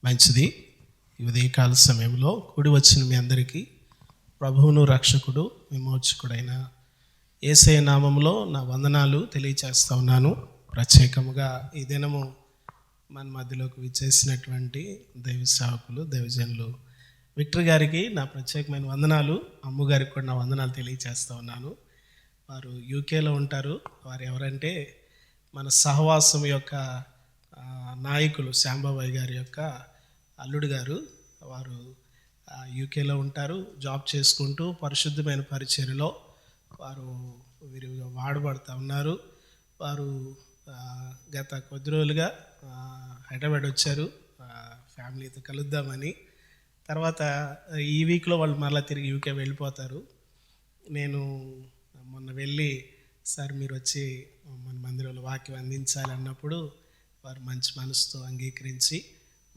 మంచిది. ఈ ఉదయకాల సమయంలో కూడి వచ్చిన మీ అందరికీ ప్రభువును రక్షకుడు విమోచకుడైన యేసయ్య నామములో నా వందనాలు తెలియచేస్తా ఉన్నాను. ప్రత్యేకముగా ఈ దినము మన మధ్యలోకి విచ్చేసినటువంటి దైవ సేవకులు దైవజనులు విక్టర్ గారికి నా ప్రత్యేకమైన వందనాలు, అమ్మగారికి కూడా నా వందనాలు తెలియచేస్తా ఉన్నాను. వారు యూకేలో ఉంటారు. వారు ఎవరంటే మన సహవాసం యొక్క నాయకులు శాంబాబాయ్ గారి యొక్క అల్లుడు గారు. వారు యూకేలో ఉంటారు. జాబ్ చేసుకుంటూ పరిశుద్ధమైన పరిచర్యలో వారు విరివిగా వాడబడుతూ ఉన్నారు. వారు గత కొద్ది రోజులుగా హైదరాబాద్ వచ్చారు ఫ్యామిలీతో కలుద్దామని. తర్వాత ఈ వీక్లో వాళ్ళు మరలా తిరిగి యూకే వెళ్ళిపోతారు. నేను మొన్న వెళ్ళి సార్ మీరు వచ్చి మన మందిరంలో వాక్యం అందించాలి అన్నప్పుడు వారు మంచి మనసుతో అంగీకరించి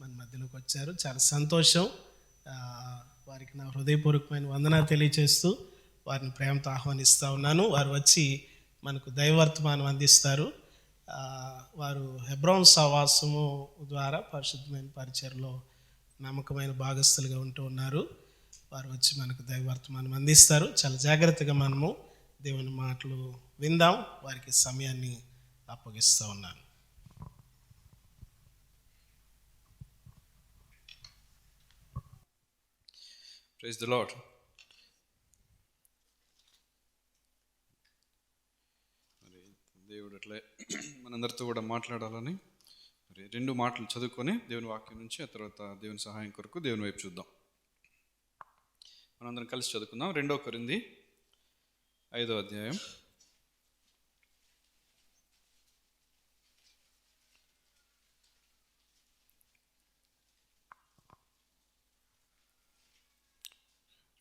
మన మధ్యలోకి వచ్చారు. చాలా సంతోషం. వారికి నా హృదయపూర్వకమైన వందనాలు తెలియచేస్తూ వారిని ప్రేమతో ఆహ్వానిస్తూ ఉన్నాను. వారు వచ్చి మనకు దైవవర్తమానం అందిస్తారు. వారు హెబ్రోన్ సహవాసము ద్వారా పరిశుద్ధమైన పరిచర్లో నమ్మకమైన భాగస్థులుగా ఉంటూ ఉన్నారు. వారు వచ్చి మనకు దైవవర్తమానం అందిస్తారు. చాలా జాగ్రత్తగా మనము దేవుని మాటలు విందాం. వారికి సమయాన్ని అప్పగిస్తూ ఉన్నాను. Praise the Lord. మరి దేవుడు అట్లే మనందరితో కూడా మాట్లాడాలని మరి 2 మాటలు చదువుకొని దేవుని వాక్యం నుంచి ఆ తర్వాత దేవుని సహాయం కొరకు దేవుని వైపు చూద్దాం. మనందరం కలిసి చదువుకుందాం. 2 కొరింథీ 5వ అధ్యాయం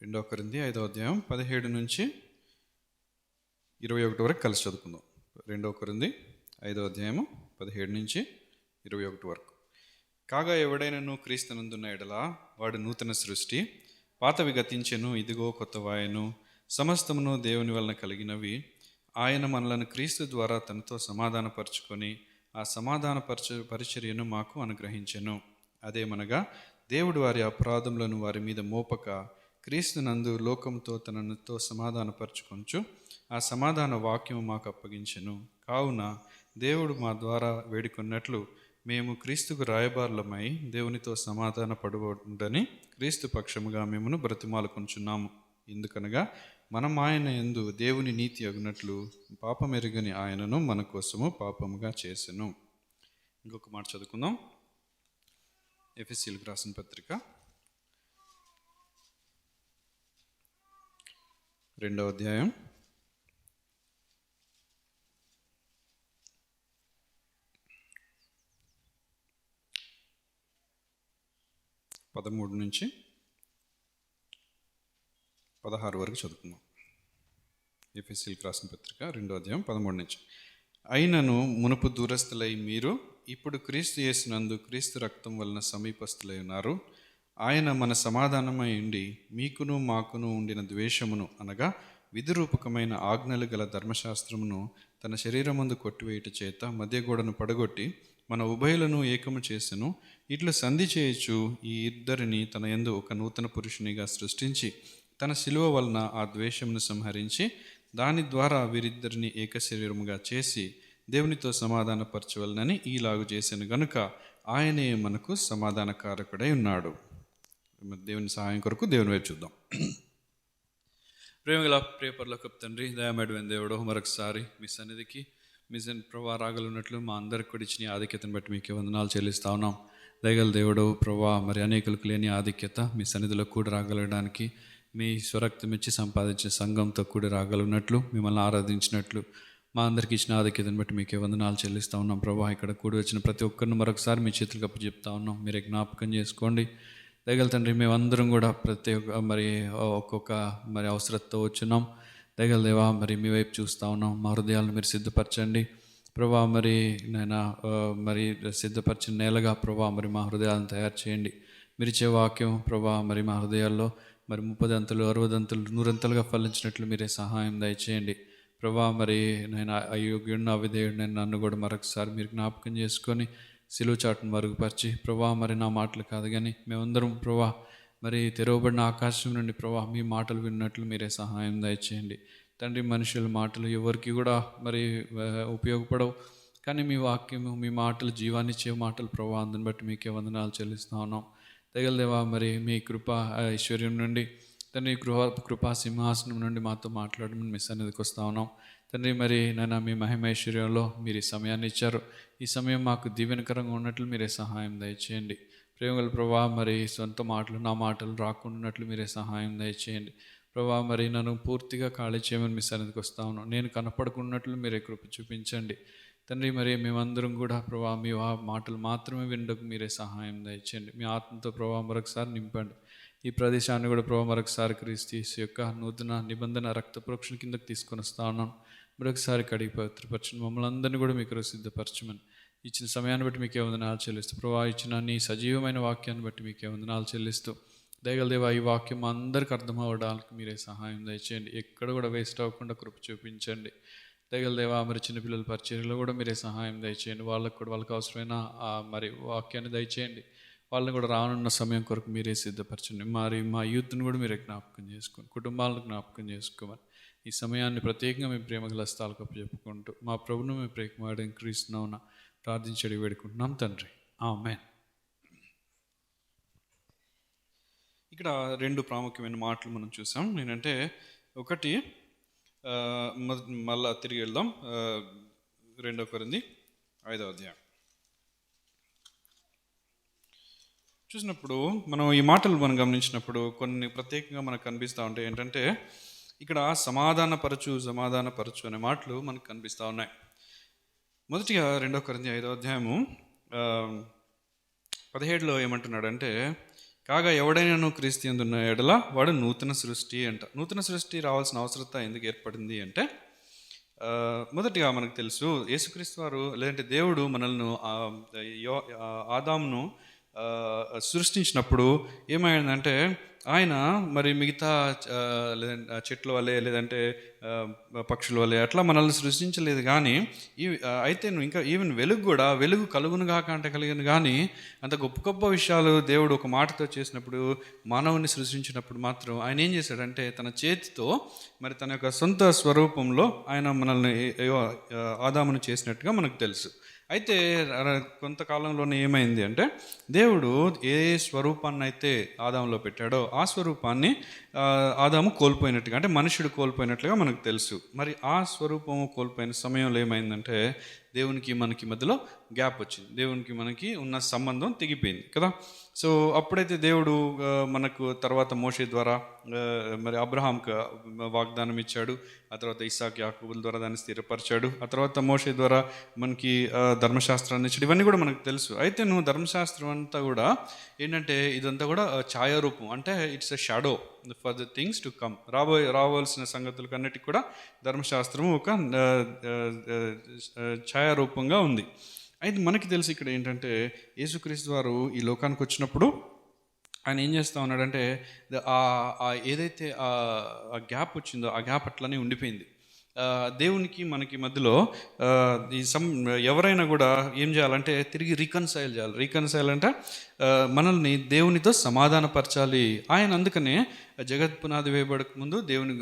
2 కొరింథీ 5వ అధ్యాయం 17 నుంచి 21 వరకు కలిసి చదువుకుందాం. 2 కొరింథీ 5వ అధ్యాయము 17 నుంచి 21 వరకు. కాగా ఎవడైనను క్రీస్తునందున్న ఎడల వాడు నూతన సృష్టి, పాతవి గతించెను, ఇదిగో కొత్తవాయెను. సమస్తమును దేవుని వలన కలిగినవి. ఆయన మనలను క్రీస్తు ద్వారా తనతో సమాధానపరచుకొని ఆ పరిచర్యను మాకు అనుగ్రహించెను. అదేమనగా దేవుడు వారి అపరాధములను వారి మీద మోపక క్రీస్తునందు లోకంతో తనతో సమాధానపరచుకొంచు ఆ సమాధాన వాక్యము మాకు అప్పగించెను. కావున దేవుడు మా ద్వారా వేడుకొన్నట్లు మేము క్రీస్తుకు రాయబారులమై దేవునితో సమాధాన పడబడుటని క్రీస్తు పక్షముగా మేమును బ్రతిమాలుకొంచున్నాము. ఎందుకనగా మనం ఆయన యందు దేవుని నీతి అగునట్లు పాపమెరుగని ఆయనను మన కోసము పాపముగా చేసెను. ఇంకొక మాట చదువుకుందాం. ఎఫెసీయులకు రాసిన పత్రిక 2వ అధ్యాయం 13 నుంచి 16 వరకు చదువుకుందాం. ఎఫెసీయులకు రాసిన పత్రిక 2వ అధ్యాయం 13 నుంచి. అయినను మునుపు దూరస్థులై మీరు ఇప్పుడు క్రీస్తు యేసునందు క్రీస్తు రక్తం వలన సమీపస్థులై ఉన్నారు. ఆయన మన సమాధానమై ఉండి మీకును మాకును ఉండిన ద్వేషమును అనగా విధిరూపకమైన ఆజ్ఞలు గల ధర్మశాస్త్రమును తన శరీరమందు కొట్టివేయుట చేత మధ్యగోడను పడగొట్టి మన ఉభయులను ఏకము చేసెను. ఇట్లు సంధి చేయొచ్చు ఈ ఇద్దరిని తన యందు ఒక నూతన పురుషునిగా సృష్టించి తన శిలువ వలన ఆ ద్వేషమును సంహరించి దాని ద్వారా వీరిద్దరిని ఏక శరీరముగా చేసి దేవునితో సమాధానపరచవలనని ఈలాగు చేసెను గనుక ఆయనే మనకు సమాధానకారకుడై ఉన్నాడు. దేవుని సహాయం కొరకు దేవుని వైపు చూద్దాం. ప్రేమగల ప్రియపరలోకపు తండ్రి, దయామేడమైన దేవుడు, మరొకసారి మీ సన్నిధికి మీ ప్రభా రాగలున్నట్లు మా అందరికి కూడా ఇచ్చిన ఆధిక్యతను బట్టి మీకు వందనాలు చెల్లిస్తా ఉన్నాం. దయగల దేవుడు ప్రభా, మరి అనేకులకు లేని ఆధిక్యత మీ సన్నిధిలో కూడా రాగలగడానికి మీ స్వరక్తం ఇచ్చి సంపాదించే సంఘంతో కూడా రాగలుగున్నట్లు మిమ్మల్ని ఆరాధించినట్లు మా అందరికి ఇచ్చిన ఆధిక్యతను బట్టి మీకే వందనాలు చెల్లిస్తూ ఉన్నాం. ప్రభా, ఇక్కడ కూడి వచ్చిన ప్రతి ఒక్కరిని మరొకసారి మీ చేతులకు అప్పచెప్తా ఉన్నాం. మీరే జ్ఞాపకం చేసుకోండి. దయగల తండ్రి, మేమందరం కూడా ప్రతి ఒక్కొక్క అవసరతతో వచ్చున్నాం. దయగల దేవా, మరి మీ వైపు చూస్తూ ఉన్నాం. మా హృదయాలను మీరు సిద్ధపరచండి ప్రభా. నాయనా సిద్ధపరిచిన నేలగా ప్రభా మా హృదయాలను తయారు చేయండి. మీరు ఇచ్చే వాక్యం ప్రభా మా హృదయాల్లో 30 అంతలు 60 అంతలు 100 అంతలుగా ఫలించినట్లు మీరే సహాయం దయచేయండి ప్రభా. నాయన అయోగ్యుడిని అవిధేయుడిని నన్ను కూడా మరొకసారి మీరు జ్ఞాపకం చేసుకొని సిలువ చాటును మరుగుపరిచి ప్రభా మరి నా మాటలు కాదు కానీ మేమందరం ప్రభా మరి తెరవబడిన ఆకాశం నుండి ప్రభా మీ మాటలు విన్నట్లు మీరే సహాయం దయచేయండి తండ్రి. మనుషుల మాటలు ఎవరికి కూడా మరి ఉపయోగపడవు, కానీ మీ వాక్యము మీ మాటలు జీవాన్నిచ్చే మాటలు ప్రభా, అందుని బట్టి మీకే వందనాలు చెల్లిస్తా ఉన్నాం. తగలదేవా మరి మీ కృప ఐశ్వర్యం నుండి తండ్రి కృపా సింహాసనం నుండి మాతో మాట్లాడమని మీ సన్నిధికి వస్తూ ఉన్నాం తండ్రి. మరి నాయన మీ మహిమైశ్వర్యంలో మీరు ఈ సమయాన్ని ఇచ్చారు, ఈ సమయం మాకు దీవెనకరంగా ఉన్నట్లు మీరే సహాయం దయచేయండి. ప్రేమగల ప్రభా మరి సొంత మాటలు నా మాటలు రాకుండాన్నట్లు మీరే సహాయం దయచేయండి ప్రభా. మరి నన్ను పూర్తిగా ఖాళీ చేయమని మీ సన్నిధికి వస్తా ఉన్నాను, నేను కనపడుకున్నట్లు మీరే కృప చూపించండి తండ్రి. మరి మేమందరం కూడా ప్రభా మీ మాటలు మాత్రమే వినడానికి మీరే సహాయం దయచేయండి. మీ ఆత్మతో ప్రభా మరొకసారి నింపండి. ఈ ప్రదేశాన్ని కూడా ప్రభా మరొకసారి క్రీస్తు యొక్క నూతన నిబంధన రక్త ప్రోక్షణ కిందకు తీసుకొని వస్తా ఉన్నాను. మరొకసారి కడిగి పవిత్రపరచండి, మమ్మల్ని అందరినీ కూడా మీకు సిద్ధపరచమని ఇచ్చిన సమయాన్ని బట్టి మీకే వందనాలు చెల్లిస్తూ ప్రభా, ఇచ్చిన నీ సజీవమైన వాక్యాన్ని బట్టి మీకే వందనాలు చెల్లిస్తూ దయగలదేవా ఈ వాక్యం అందరికి అర్థం అవ్వడానికి మీరే సహాయం దయచేయండి. ఎక్కడ కూడా వేస్ట్ అవ్వకుండా కృప చూపించండి దయగలదేవా. మరి చిన్నపిల్లల పరిచర్యలో కూడా మీరే సహాయం దయచేయండి, వాళ్ళకు కూడా వాళ్ళకి అవసరమైన మరి వాక్యాన్ని దయచేయండి. వాళ్ళని కూడా రానున్న సమయం కొరకు మీరే సిద్ధపరచండి. మరి మా యూత్ని కూడా మీరే జ్ఞాపకం చేసుకోండి, కుటుంబాలను జ్ఞాపకం చేసుకోమని ఈ సమయాన్ని ప్రత్యేకంగా మీ ప్రేమగల హస్తాలకు చెప్పుకుంటూ మా ప్రభును మీ ప్రేమవాడిని క్రీస్తునామమున ప్రార్థించడి వేడుకుంటున్నాం తండ్రి, ఆమేన్. ఇక్కడ రెండు ప్రాముఖ్యమైన మాటలు మనం చూసాం. నేనంటే ఒకటి మళ్ళా తిరిగి వెళ్దాం 2 కొరింథీ 5వ అధ్యాయం చూసినప్పుడు మనం ఈ మాటలు మనం గమనించినప్పుడు కొన్ని ప్రత్యేకంగా మనకు కనిపిస్తూ ఉంటాయి. ఏంటంటే ఇక్కడ సమాధానపరచు అనే మాటలు మనకు కనిపిస్తూ ఉన్నాయి. మొదటిగా 2 కొరింథీ 5వ అధ్యాయము 17లో ఏమంటున్నాడంటే, కాగా ఎవడైనాను క్రీస్తు యందున్న ఎడల వాడు నూతన సృష్టి అంట. నూతన సృష్టి రావాల్సిన అవసరత ఎందుకు ఏర్పడింది అంటే, మొదటిగా మనకు తెలుసు యేసుక్రీస్తు వారు లేదంటే దేవుడు మనల్ని ఆదామును సృష్టించినప్పుడు ఏమైందంటే ఆయన మరి మిగతా చెట్ల వల్లే లేదంటే పక్షుల వల్లే అట్లా మనల్ని సృష్టించలేదు. కానీ అయితే ఇంకా ఈవెన్ వెలుగు కలుగునుగాక అంటే కలిగిన కానీ అంత గొప్ప గొప్ప విషయాలు దేవుడు ఒక మాటతో చేసినప్పుడు మానవుని సృష్టించినప్పుడు మాత్రం ఆయన ఏం చేశాడంటే తన చేతితో మరి తన యొక్క సొంత స్వరూపంలో ఆయన మనల్ని ఆదామును చేసినట్టుగా మనకు తెలుసు. అయితే కొంతకాలంలోనే ఏమైంది అంటే దేవుడు ఏ స్వరూపాన్ని అయితే ఆదాములో పెట్టాడో ఆ స్వరూపాన్ని ఆదాము కోల్పోయినట్టుగా, అంటే మనుషుడు కోల్పోయినట్లుగా మనకు తెలుసు. మరి ఆ స్వరూపము కోల్పోయిన సమయంలో ఏమైందంటే దేవునికి మనకి మధ్యలో గ్యాప్ వచ్చింది, దేవునికి మనకి ఉన్న సంబంధం తెగిపోయింది కదా. సో అప్పుడైతే దేవుడు మనకు తర్వాత మోషే ద్వారా మరి అబ్రహాంకు వాగ్దానం ఇచ్చాడు, ఆ తర్వాత ఇస్సాకు యాకోబుల ద్వారా దాన్ని స్థిరపరిచాడు, ఆ తర్వాత మోషే ద్వారా మనకి ధర్మశాస్త్రాన్ని ఇచ్చాడు. ఇవన్నీ కూడా మనకు తెలుసు. అయితే నువ్వు ధర్మశాస్త్రం అంతా కూడా ఏంటంటే ఇదంతా కూడా ఛాయారూపం, అంటే it's a shadow for the things to come. రావాల్సిన సంగతులకు అన్నిటికీ కూడా ధర్మశాస్త్రము ఒక ఛాయారూపంగా ఉంది. అయితే మనకి తెలుసు ఇక్కడ ఏంటంటే యేసుక్రీస్తు వారు ఈ లోకానికి వచ్చినప్పుడు ఆయన ఏం చేస్తూ ఉన్నాడంటే ఏదైతే ఆ గ్యాప్ వచ్చిందో ఆ గ్యాప్ అట్లనే ఉండిపోయింది. దేవునికి మనకి మధ్యలో ఎవరైనా కూడా ఏం చేయాలంటే తిరిగి రీకన్సైల్ చేయాలి. రీకన్సైల్ అంటే మనల్ని దేవునితో సమాధానపరచాలి. ఆయన అందుకనే జగత్ పునాది వేయబడక ముందు దేవుని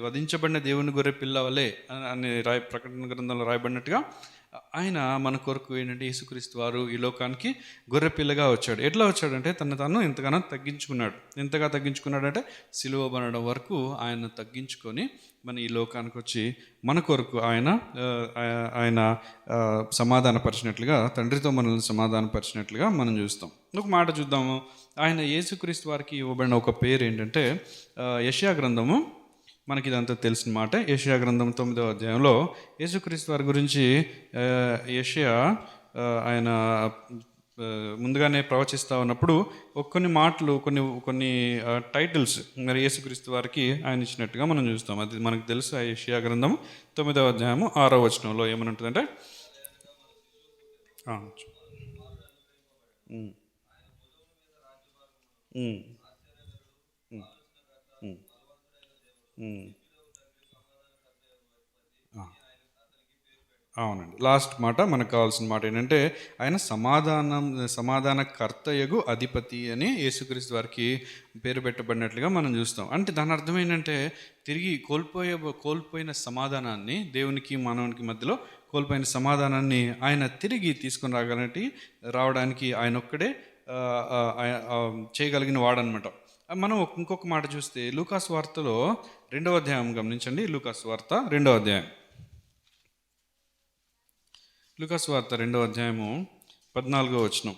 వధించబడిన దేవుని గొర్రె పిల్ల వలె అని ప్రకటన గ్రంథంలో రాయబడినట్టుగా ఆయన మన కొరకు ఏంటంటే యేసుక్రీస్తు వారు ఈ లోకానికి గొర్రెపిల్లగా వచ్చాడు. ఎట్లా వచ్చాడంటే తను ఎంతగానో తగ్గించుకున్నాడు. ఎంతగా తగ్గించుకున్నాడంటే సిలువ బనడం వరకు ఆయన తగ్గించుకొని మన ఈ లోకానికి వచ్చి మన కొరకు ఆయన సమాధానపరిచినట్లుగా, తండ్రితో మనల్ని సమాధానపరిచినట్లుగా మనం చూస్తాం. ఒక మాట చూద్దాము. ఆయన యేసుక్రీస్తు వారికి ఇవ్వబడిన ఒక పేరు ఏంటంటే యెషయా గ్రంథము. మనకి ఇదంతా తెలిసిన మాట. యెషయా గ్రంథం 9వ అధ్యాయంలో యేసుక్రీస్తు వారి గురించి యెషయా ఆయన ముందుగానే ప్రవచిస్తూ ఉన్నప్పుడు కొన్ని మాటలు కొన్ని టైటిల్స్ మరి యేసుక్రీస్తు వారికి ఆయన ఇచ్చినట్టుగా మనం చూస్తాం. అది మనకు తెలుసు. యెషయా గ్రంథం 9వ అధ్యాయము 6వ వచనంలో ఏమని ఉంటుందంటే అవునండి. లాస్ట్ మాట మనకు కావాల్సిన మాట ఏంటంటే ఆయన సమాధానకర్తయగు అధిపతి అని యేసుక్రీస్తు వారికి పేరు పెట్టబడినట్లుగా మనం చూస్తాం. అంటే దాని అర్థం ఏంటంటే తిరిగి కోల్పోయిన సమాధానాన్ని, దేవునికి మానవునికి మధ్యలో కోల్పోయిన సమాధానాన్ని ఆయన తిరిగి తీసుకొని రావడానికి ఆయన ఒక్కడే చేయగలిగిన వాడనమాట. మనం ఇంకొక మాట చూస్తే లూకాసు వార్తలో 2వ అధ్యాయం గమనించండి. లూకాసు వార్త 2వ అధ్యాయం, లూకాసు వార్త 2వ అధ్యాయము 14వ వచనం,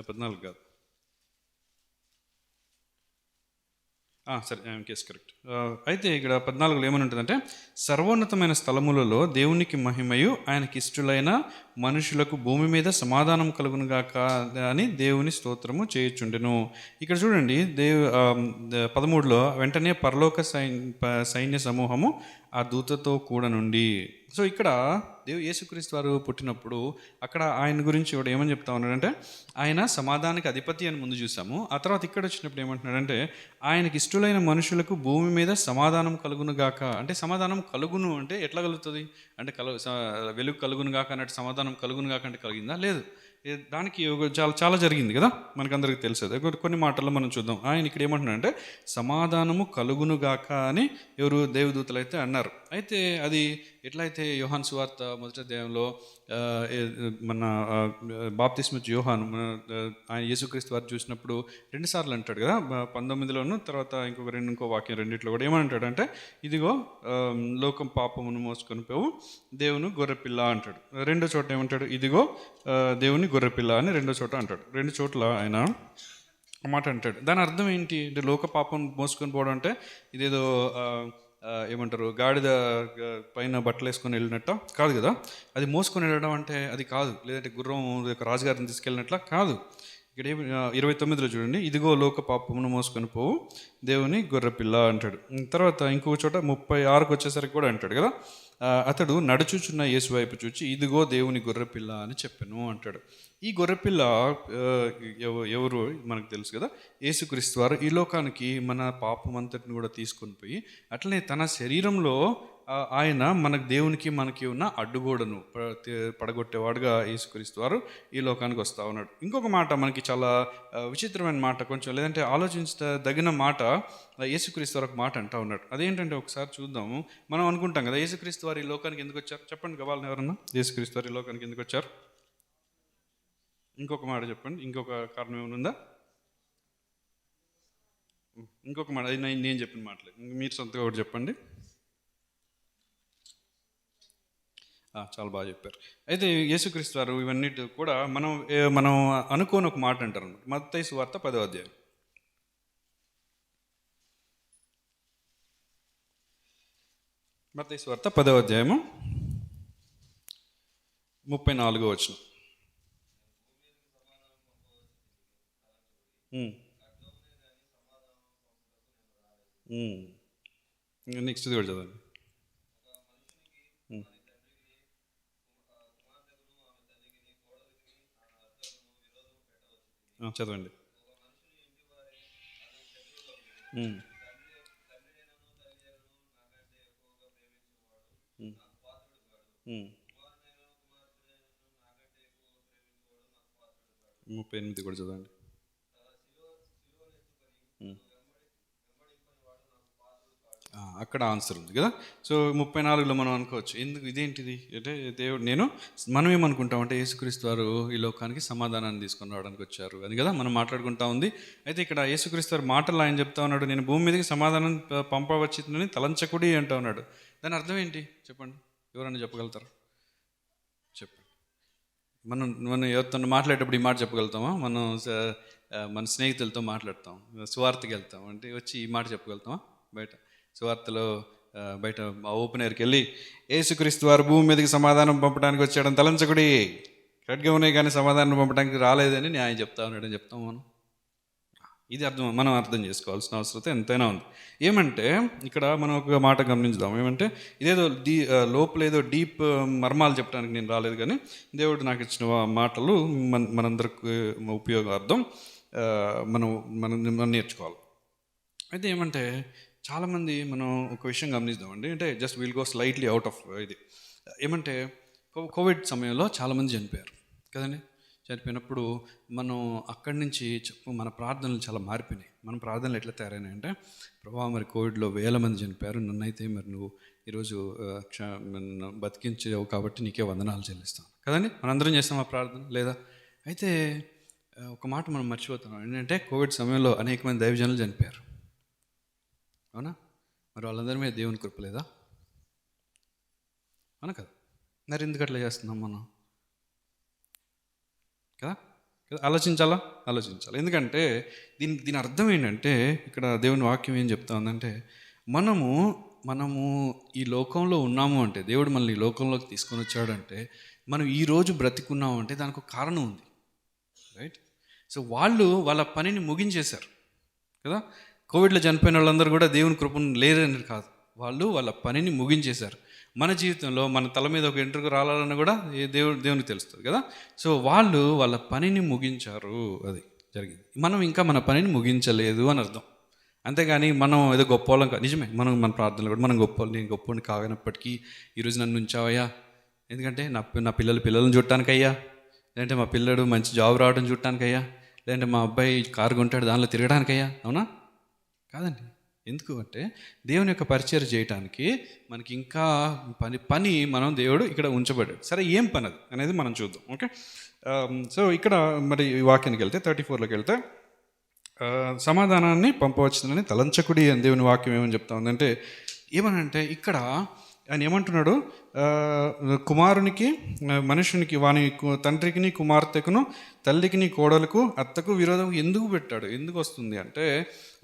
14 కాదు, కేస్ కరెక్ట్. అయితే ఇక్కడ 14లో ఏమని ఉంటుందంటే, సర్వోన్నతమైన స్థలములలో దేవునికి మహిమయు ఆయనకి ఇష్టలైన మనుషులకు భూమి మీద సమాధానం కలుగునుగాక అని దేవుని స్తోత్రము చేయుచుండెను. ఇక్కడ చూడండి 13లో వెంటనే పరలోక సైన్య సమూహము ఆ దూతతో కూడా నుండి. సో ఇక్కడ యేసుక్రీస్తు వారు పుట్టినప్పుడు అక్కడ ఆయన గురించి కూడా ఏమని చెప్తా ఉన్నాడంటే ఆయన సమాధానానికి అధిపతి అని ముందు చూసాము. ఆ తర్వాత ఇక్కడ వచ్చినప్పుడు ఏమంటున్నాడంటే ఆయనకి ఇష్టలైన మనుషులకు భూమి మీద సమాధానం కలుగును గాక. అంటే సమాధానం కలుగును అంటే ఎట్లా కలుగుతుంది అంటే వెలుగు కలుగును గాక అన్నట్టు సమాధానం కలుగును గాక అంటే కలిగిందా? లేదు. దానికి చాలా జరిగింది కదా, మనకందరికీ తెలుసు. కొన్ని మాటల్లో మనం చూద్దాం. ఆయన ఇక్కడ ఏమంటున్నాడంటే సమాధానము కలుగునుగాక అని ఎవరు దేవదూతలు అయితే అన్నారు. అయితే అది ఎట్లయితే యోహాను సువార్త 1వ అధ్యాయంలో మన బాప్తిస్మిచ్చు యోహాను ఆయన యేసుక్రీస్తు వారు చూసినప్పుడు 2 సార్లు అంటాడు కదా, 19లోను తర్వాత ఇంకో వాక్యం రెండిట్లో కూడా ఏమంటాడంటే ఇదిగో లోకం పాపమును మోసుకొని పోవు దేవుని గొర్రెపిల్ల అంటాడు. రెండో చోట ఏమంటాడు, ఇదిగో దేవుని గొర్రెపిల్ల అని రెండో చోట అంటాడు. 2 చోట్ల ఆయన మాట అంటాడు. దాని అర్థం ఏంటి అంటే లోక పాపం మోసుకొని పోవడం అంటే ఇదేదో ఏమంటారు గాడిద పైన బట్టలు వేసుకొని వెళ్ళినట్ట కాదు కదా. అది మోసుకొని వెళ్ళడం అంటే అది కాదు. లేదంటే గుర్రం రాజుగారిని తీసుకెళ్ళినట్లా కాదు. ఇక్కడ 29లో చూడండి, ఇదిగో లోక పాపమును మోసుకొని పోవు దేవుని గొర్రెపిల్ల అంటాడు. తర్వాత ఇంకొక చోట 36కు వచ్చేసరికి కూడా అంటాడు కదా, అతడు నడుచుచున్న యేసు వైపు చూచి ఇదిగో దేవుని గొర్రెపిల్ల అని చెప్పాను అంటాడు. ఈ గొర్రెపిల్ల ఎవరు మనకు తెలుసు కదా, యేసుక్రీస్తు వారు ఈ లోకానికి మన పాపం అంతటిని కూడా తీసుకొని పోయి అట్లనే తన శరీరంలో ఆయన మనకు దేవునికి మనకి ఉన్న అడ్డుగోడను పడగొట్టేవాడుగా యేసుక్రీస్తు వారు ఈ లోకానికి వస్తూ ఉన్నాడు. ఇంకొక మాట మనకి చాలా విచిత్రమైన మాట, కొంచెం లేదంటే ఆలోచించదగిన మాట, యేసుక్రీస్తు వారు ఒక మాట అంటూ ఉన్నాడు. అదేంటంటే ఒకసారి చూద్దాము. మనం అనుకుంటాం కదా యేసుక్రీస్తు వారు ఈ లోకానికి ఎందుకు వచ్చారు? చెప్పండి కావాలని ఎవరన్నా, యేసుక్రీస్తు వారు ఈ లోకానికి ఎందుకు వచ్చారు? ఇంకొక మాట చెప్పండి. ఇంకొక కారణం ఏమైనా ఉందా? ఇంకొక మాట, నేను చెప్పిన మాటలే మీరు సొంతగా ఒకటి చెప్పండి. చాలా బాగా చెప్పారు. అయితే యేసుక్రీస్తు వారు ఇవన్నీ కూడా మనం అనుకోని ఒక మాట అంటారు అనమాట. మత్తయి సువార్త 10వ అధ్యాయం, మత్తయి సువార్త 10వ అధ్యాయము 34వ వచనం. నెక్స్ట్ కూడా చదవండి. చదవండి. ముప్పై 38 కూడా చదవండి. అక్కడ ఆన్సర్ ఉంది కదా. సో 34లో మనం అనుకోవచ్చు ఎందుకు ఇదేంటిది అంటే దేవుడు మనం ఏమనుకుంటామంటే యేసుక్రీస్తు వారు ఈ లోకానికి సమాధానాన్ని తీసుకొని రావడానికి వచ్చారు అని కదా మనం మాట్లాడుకుంటా ఉంది. అయితే ఇక్కడ యేసుక్రీస్తు వారు మాటలు ఆయన చెప్తా ఉన్నాడు, నేను భూమి మీదకి సమాధానం పంపవచ్చునని తలంచకుడి అంటా ఉన్నాడు. దాని అర్థం ఏంటి చెప్పండి, ఎవరన్నా చెప్పగలుగుతారు? చెప్పండి. మనం ఎవరితో మాట్లాడేటప్పుడు ఈ మాట చెప్పగలుగుతామా? మన స్నేహితులతో మాట్లాడతాం, సువార్తకి వెళ్తాం అంటే వచ్చి ఈ మాట చెప్పగలుగుతామా? బయట సువార్తలో బయట ఓపెన్ ఎయిర్కి వెళ్ళి యేసుక్రీస్తు వారు భూమి మీదకి సమాధానం పంపడానికి వచ్చాడని తలంచకుడి, కరెక్ట్గా ఉన్నాయి కానీ సమాధానం పంపడానికి రాలేదని ఆయన చెప్తా ఉన్నాడని చెప్తాం మనం. ఇది మనం అర్థం చేసుకోవాల్సిన అవసరం ఎంతైనా ఉంది. ఏమంటే ఇక్కడ మనం ఒక మాట గమనించుదాం. ఏమంటే ఇదేదో లోపలేదో డీప్ మర్మాలు చెప్పడానికి నేను రాలేదు, కానీ దేవుడు నాకు ఇచ్చిన మాటలు మనందరికి ఉపయోగార్థం మనం నేర్చుకోవాలి. అయితే ఏమంటే చాలామంది మనం ఒక విషయం గమనిద్దామండి, అంటే just will go slightly out of ఇది. ఏమంటే కోవిడ్ సమయంలో చాలామంది చనిపోయారు కదండి. చనిపోయినప్పుడు మనం అక్కడి నుంచి మన ప్రార్థనలు చాలా మారిపోయినాయి. మన ప్రార్థనలు ఎట్లా తయారైనాయంటే, ప్రభావ మరి కోవిడ్లో వేల మంది చనిపోయారు, నన్నైతే మరి నువ్వు ఈరోజు నన్ను బతికించావు కాబట్టి నీకే వందనాలు చెల్లిస్తాను కదండి. మనందరం చేస్తాం ఆ ప్రార్థన లేదా? అయితే ఒక మాట మనం మర్చిపోతున్నాం ఏంటంటే, కోవిడ్ సమయంలో అనేక మంది దైవజనులు చనిపోయారు, అవునా? మరి వాళ్ళందరి మీద దేవుని కృప లేదా? అవునా కదా? మరి ఎందుకు అట్లా చేస్తున్నాం మనం కదా? ఆలోచించాలి. ఎందుకంటే దీని అర్థం ఏంటంటే, ఇక్కడ దేవుని వాక్యం ఏం చెప్తా ఉందంటే, మనము ఈ లోకంలో ఉన్నాము అంటే, దేవుడు మనల్ని ఈ లోకంలోకి తీసుకొని వచ్చాడంటే, మనం ఈరోజు బ్రతికున్నాము అంటే దానికి ఒక కారణం ఉంది, రైట్? సో వాళ్ళ పనిని ముగించేశారు కదా. కోవిడ్లో చనిపోయిన వాళ్ళందరూ కూడా దేవుని కృపను లేరని కాదు, వాళ్ళ పనిని ముగించేశారు. మన జీవితంలో మన తల మీద ఒక ఎంట్రుకు రావాలని కూడా దేవునికి తెలుస్తుంది కదా. సో వాళ్ళ పనిని ముగించారు, అది జరిగింది. మనం ఇంకా మన పనిని ముగించలేదు అని అర్థం. అంతేగాని మనం ఏదో గొప్ప వాళ్ళం కాదు. నిజమే, మన ప్రార్థనలు కూడా మనం నేను గొప్పని కాగినప్పటికీ ఈరోజు నన్ను ఉంచావయ్యా, ఎందుకంటే నా పిల్లలను చూడటానికయ్యా, లేదంటే మా పిల్లడు మంచి జాబ్ రావడం చూడటానికయ్యా, లేదంటే మా అబ్బాయి కారు కొంటాడు దానిలో తిరగడానికయ్యా, అవునా? కాదండి. ఎందుకు అంటే దేవుని యొక్క పరిచయం చేయడానికి మనకి ఇంకా పని మనం దేవుడు ఇక్కడ ఉంచబడ్డాడు. సరే, ఏం పని అది అనేది మనం చూద్దాం. ఓకే, సో ఇక్కడ మరి ఈ వాక్యానికి వెళ్తే 34లోకి వెళ్తే, సమాధానాన్ని పంపవచ్చునని తలంచకుడి అని దేవుని వాక్యం ఏమని చెప్తా ఉందంటే, ఏమనంటే ఇక్కడ ఆయన ఏమంటున్నాడు, కుమారునికి మనుషునికి వాని తండ్రికిని కుమార్తెకును తల్లికిని కోడలకు అత్తకు విరోధం ఎందుకు పెట్టాడు? ఎందుకు వస్తుంది అంటే,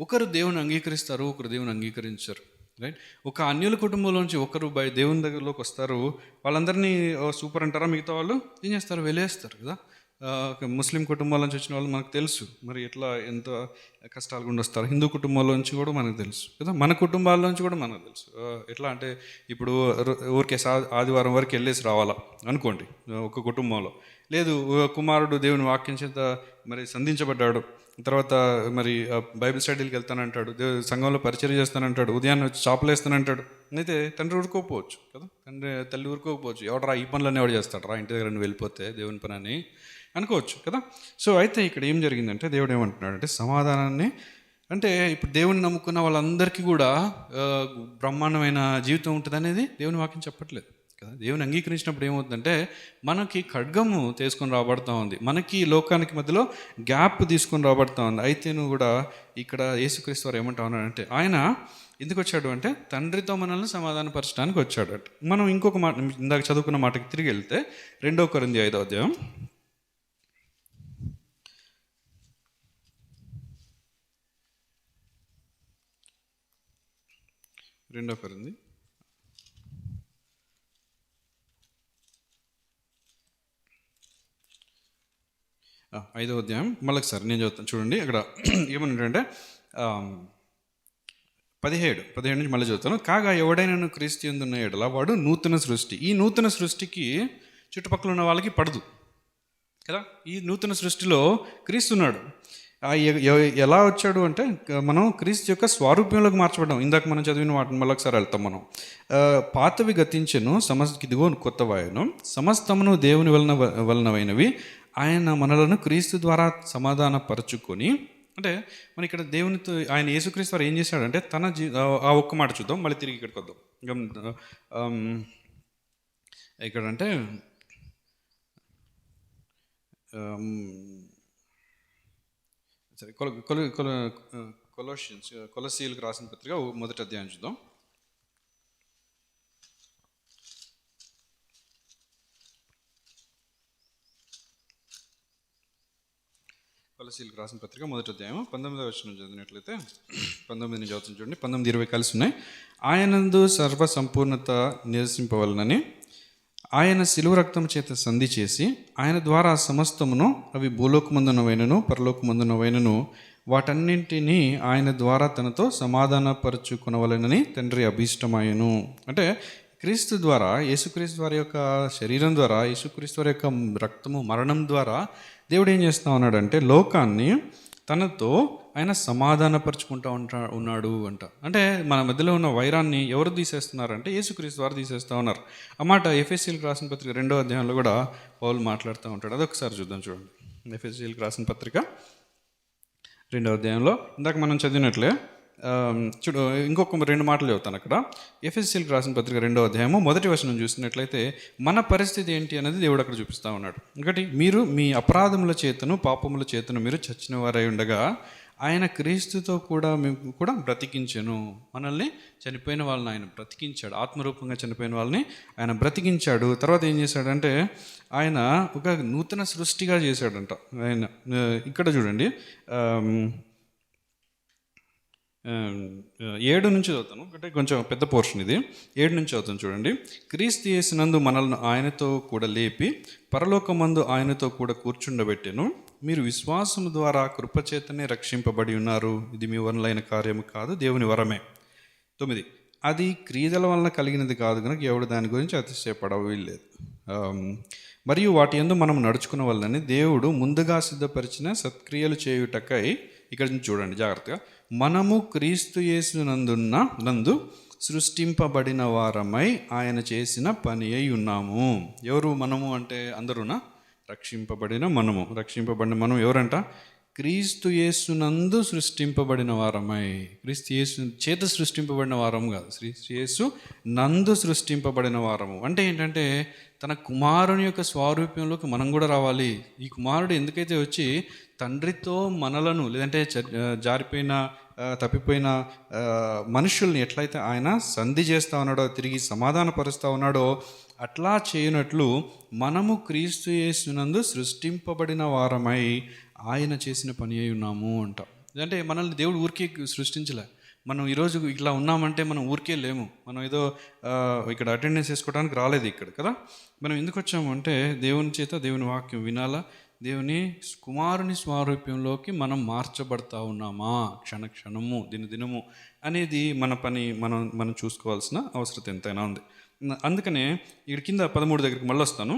ఒకరు దేవుని అంగీకరిస్తారు, ఒకరు దేవుని అంగీకరించారు, రైట్? ఒక అన్యుల కుటుంబంలోంచి ఒకరు దేవుని దగ్గరలోకి వస్తారు, వాళ్ళందరినీ సూపర్ అంటారా, మిగతా వాళ్ళు ఏం చేస్తారు? వెళ్ళేస్తారు కదా. ముస్లిం కుటుంబాల నుంచి వచ్చిన వాళ్ళు మనకు తెలుసు మరి ఎట్లా ఎంత కష్టాలు గుండా వస్తారు. హిందూ కుటుంబాల నుంచి కూడా మనకు తెలుసు కదా, మన కుటుంబాల నుంచి కూడా మనకు తెలుసు. ఎట్లా అంటే, ఇప్పుడు ఊరికే ఆదివారం వరకు వెళ్ళేసి రావాలా అనుకోండి ఒక కుటుంబంలో. లేదు, కుమారుడు దేవుని వాక్యం చేత మరి సంధించబడ్డాడు, తర్వాత మరి బైబిల్ స్టడీకి వెళ్తానంటాడు, సంఘంలో పరిచయం చేస్తానంటాడు, ఉదయాన్నే వచ్చి చేపలు వేస్తానంటాడు. అయితే తండ్రి ఊరుకోకపోవచ్చు కదా, తల్లి ఊరుకోకపోవచ్చు. ఎవడరా ఈ పనులన్నీ ఎవడు చేస్తాడు రా, ఇంటి దగ్గర నువ్వు వెళ్ళిపోతే దేవుని పని అని అనుకోవచ్చు కదా. సో అయితే ఇక్కడ ఏం జరిగిందంటే, దేవుడు ఏమంటున్నాడు అంటే, సమాధానాన్ని అంటే ఇప్పుడు దేవుని నమ్ముకున్న వాళ్ళందరికీ కూడా బ్రహ్మాండమైన జీవితం ఉంటుంది అనేది దేవుని వాక్యం చెప్పట్లేదు కదా. దేవుని అంగీకరించినప్పుడు ఏమవుతుందంటే, మనకి ఖడ్గము తీసుకొని రాబడుతూ ఉంది, మనకి లోకానికి మధ్యలో గ్యాప్ తీసుకొని రాబడుతూ ఉంది. అయితే నువ్వు కూడా ఇక్కడ యేసుక్రీస్తు వారు ఏమంటా ఉన్నాడంటే, ఆయన ఎందుకు వచ్చాడు అంటే తండ్రితో మనల్ని సమాధానపరచడానికి వచ్చాడు. మనం ఇంకొక మాట, ఇందాక చదువుకున్న మాటకి తిరిగి వెళ్తే 2 కొరింథీ 5వ అధ్యాయం 2 కొరింథీ 5వ అధ్యాయం మళ్ళీ సార్ నేను చదువుతాను చూడండి. అక్కడ ఏమన్నాడంటే 17 నుంచి మళ్ళీ చదువుతాను. కాగా ఎవడైనా క్రీస్తు యందున్న ఎడల వాడు నూతన సృష్టి. ఈ నూతన సృష్టికి చుట్టుపక్కల ఉన్న వాళ్ళకి పడదు కదా. ఈ నూతన సృష్టిలో క్రీస్తున్నాడు. ఎలా వచ్చాడు అంటే, మనం క్రీస్తు యొక్క స్వారూప్యంలోకి మార్చబడ్డాం. ఇందాక మనం చదివిన వాటిని మళ్ళీ ఒకసారి వెళ్తాం మనం. పాతవి గతించెను, ఇదిగో కొత్తవాయను, సమస్తమును దేవుని వలనమైనవి, ఆయన మనలను క్రీస్తు ద్వారా సమాధానపరచుకొని. అంటే మన ఇక్కడ దేవునితో ఆయన యేసుక్రీస్తు వారు ఏం చేశాడంటే, ఆ ఒక్క మాట చూద్దాం, మళ్ళీ తిరిగి ఇక్కడికి వద్దాం. ఇక్కడ అంటే సరే, కొలసీలకు రాసిన పత్రిక 1వ అధ్యాయం చూద్దాం. కొలసీలకు రాసిన పత్రిక 1వ అధ్యాయం 19వ వచనం చదివినట్లయితే, 19 నుంచి చదువుతుంది చూడండి. 19, 20 కలిసి ఉన్నాయి. ఆయనందు సర్వ సంపూర్ణత నివసింపవలనని ఆయన శిలువ రక్తం చేత సంధి చేసి, ఆయన ద్వారా సమస్తమును, అవి భూలోకమందునవైనను పరలోకమందునవైనను, వాటన్నింటినీ ఆయన ద్వారా తనతో సమాధానపరచుకునవలెనని తండ్రి అభీష్టమాయను. అంటే క్రీస్తు ద్వారా, యేసుక్రీస్తు వారి యొక్క శరీరం ద్వారా, యేసుక్రీస్తు వారి యొక్క రక్తము మరణం ద్వారా దేవుడు ఏం చేస్తా ఉన్నాడంటే, లోకాన్ని తనతో ఆయన సమాధానపరుచుకుంటా ఉన్నాడు అంట. అంటే మన మధ్యలో ఉన్న వైరాన్ని ఎవరు తీసేస్తున్నారంటే యేసుక్రీస్తు వారు తీసేస్తూ ఉన్నారు. ఆ మాట ఎఫెసీయులకు రాసిన పత్రిక 2వ అధ్యాయంలో కూడా పౌలు మాట్లాడుతూ ఉంటాడు. అదొకసారి చూద్దాం. చూడండి, ఎఫెసీయులకు రాసిన పత్రిక 2వ అధ్యాయంలో ఇందాక మనం చదివినట్లే ఇంకొక 2 మాటలు చదువుతాను అక్కడ. ఎఫెసీయులకు రాసిన పత్రిక 2వ అధ్యాయము 1వ వచనం చూసినట్లయితే మన పరిస్థితి ఏంటి అనేది దేవుడు అక్కడ చూపిస్తూ ఉన్నాడు. ఒకటి, మీరు మీ అపరాధముల చేతను పాపముల చేతను మీరు చచ్చిన వారై ఉండగా ఆయన క్రీస్తుతో కూడా మేము కూడా బ్రతికించెను. మనల్ని చనిపోయిన వాళ్ళని ఆయన బ్రతికించాడు, ఆత్మరూపంగా చనిపోయిన వాళ్ళని ఆయన బ్రతికించాడు. తర్వాత ఏం చేశాడంటే ఆయన ఒక నూతన సృష్టిగా చేశాడంట. ఆయన ఇక్కడ చూడండి 7 నుంచి చదువుతాను, అంటే కొంచెం పెద్ద పోర్షన్ ఇది. 7 నుంచి చదువుతాను చూడండి. క్రీస్తు యేసునందు మనల్ని ఆయనతో కూడా లేపి పరలోకమందు ఆయనతో కూడా కూర్చుండబెట్టెను. మీరు విశ్వాసము ద్వారా కృపచేతనే రక్షింపబడి ఉన్నారు. ఇది మీ వలన కార్యము కాదు, దేవుని వరమే. 9, అది క్రియల వలన కలిగినది కాదు కనుక ఎవడు దాని గురించి అతిశయపడలేదు. మరియు వాటి యందు మనం నడుచుకున్న వలనని దేవుడు ముందుగా సిద్ధపరిచిన సత్క్రియలు చేయుటకై, ఇక్కడ నుంచి చూడండి జాగ్రత్తగా, మనము క్రీస్తు యేసు నందు సృష్టింపబడిన వారమై ఆయన చేసిన పని అయి ఉన్నాము. ఎవరు మనము అంటే అందరూనా? రక్షింపబడిన మనం ఎవరంట? క్రీస్తు యేసునందు సృష్టింపబడిన వారమై. క్రీస్తు యేసు చేత సృష్టింపబడిన వారం కాదు, క్రీస్తు యేసు నందు సృష్టింపబడిన వారము. అంటే ఏంటంటే తన కుమారుని యొక్క స్వారూప్యంలోకి మనం కూడా రావాలి. ఈ కుమారుడు ఎందుకైతే వచ్చి తండ్రితో మనలను, లేదంటే జారిపోయిన తప్పిపోయిన మనుషుల్ని ఎట్లయితే ఆయన సంధి చేస్తూ ఉన్నాడో, తిరిగి సమాధానపరుస్తూ ఉన్నాడో, అట్లా చేయనట్లు మనము క్రీస్తు యేసునందు సృష్టింపబడిన వారమై ఆయన చేసిన పని అయి ఉన్నాము అంట. అంటే మనల్ని దేవుడు ఊరికే సృష్టించలే. మనం ఈరోజు ఇట్లా ఉన్నామంటే మనం ఊరికే లేము. మనం ఏదో ఇక్కడ అటెండెన్స్ వేసుకోవడానికి రాలేదు ఇక్కడ కదా. మనం ఎందుకు వచ్చాము అంటే దేవుని చేత దేవుని వాక్యం వినాలా, దేవుని కుమారుని స్వారూప్యంలోకి మనం మార్చబడతా ఉన్నామా క్షణము దినము అనేది మన పని. మనం చూసుకోవాల్సిన అవసరం ఎంతైనా ఉంది. అందుకనే ఇక్కడ కింద 13 దగ్గరికి మళ్ళీ వస్తాను.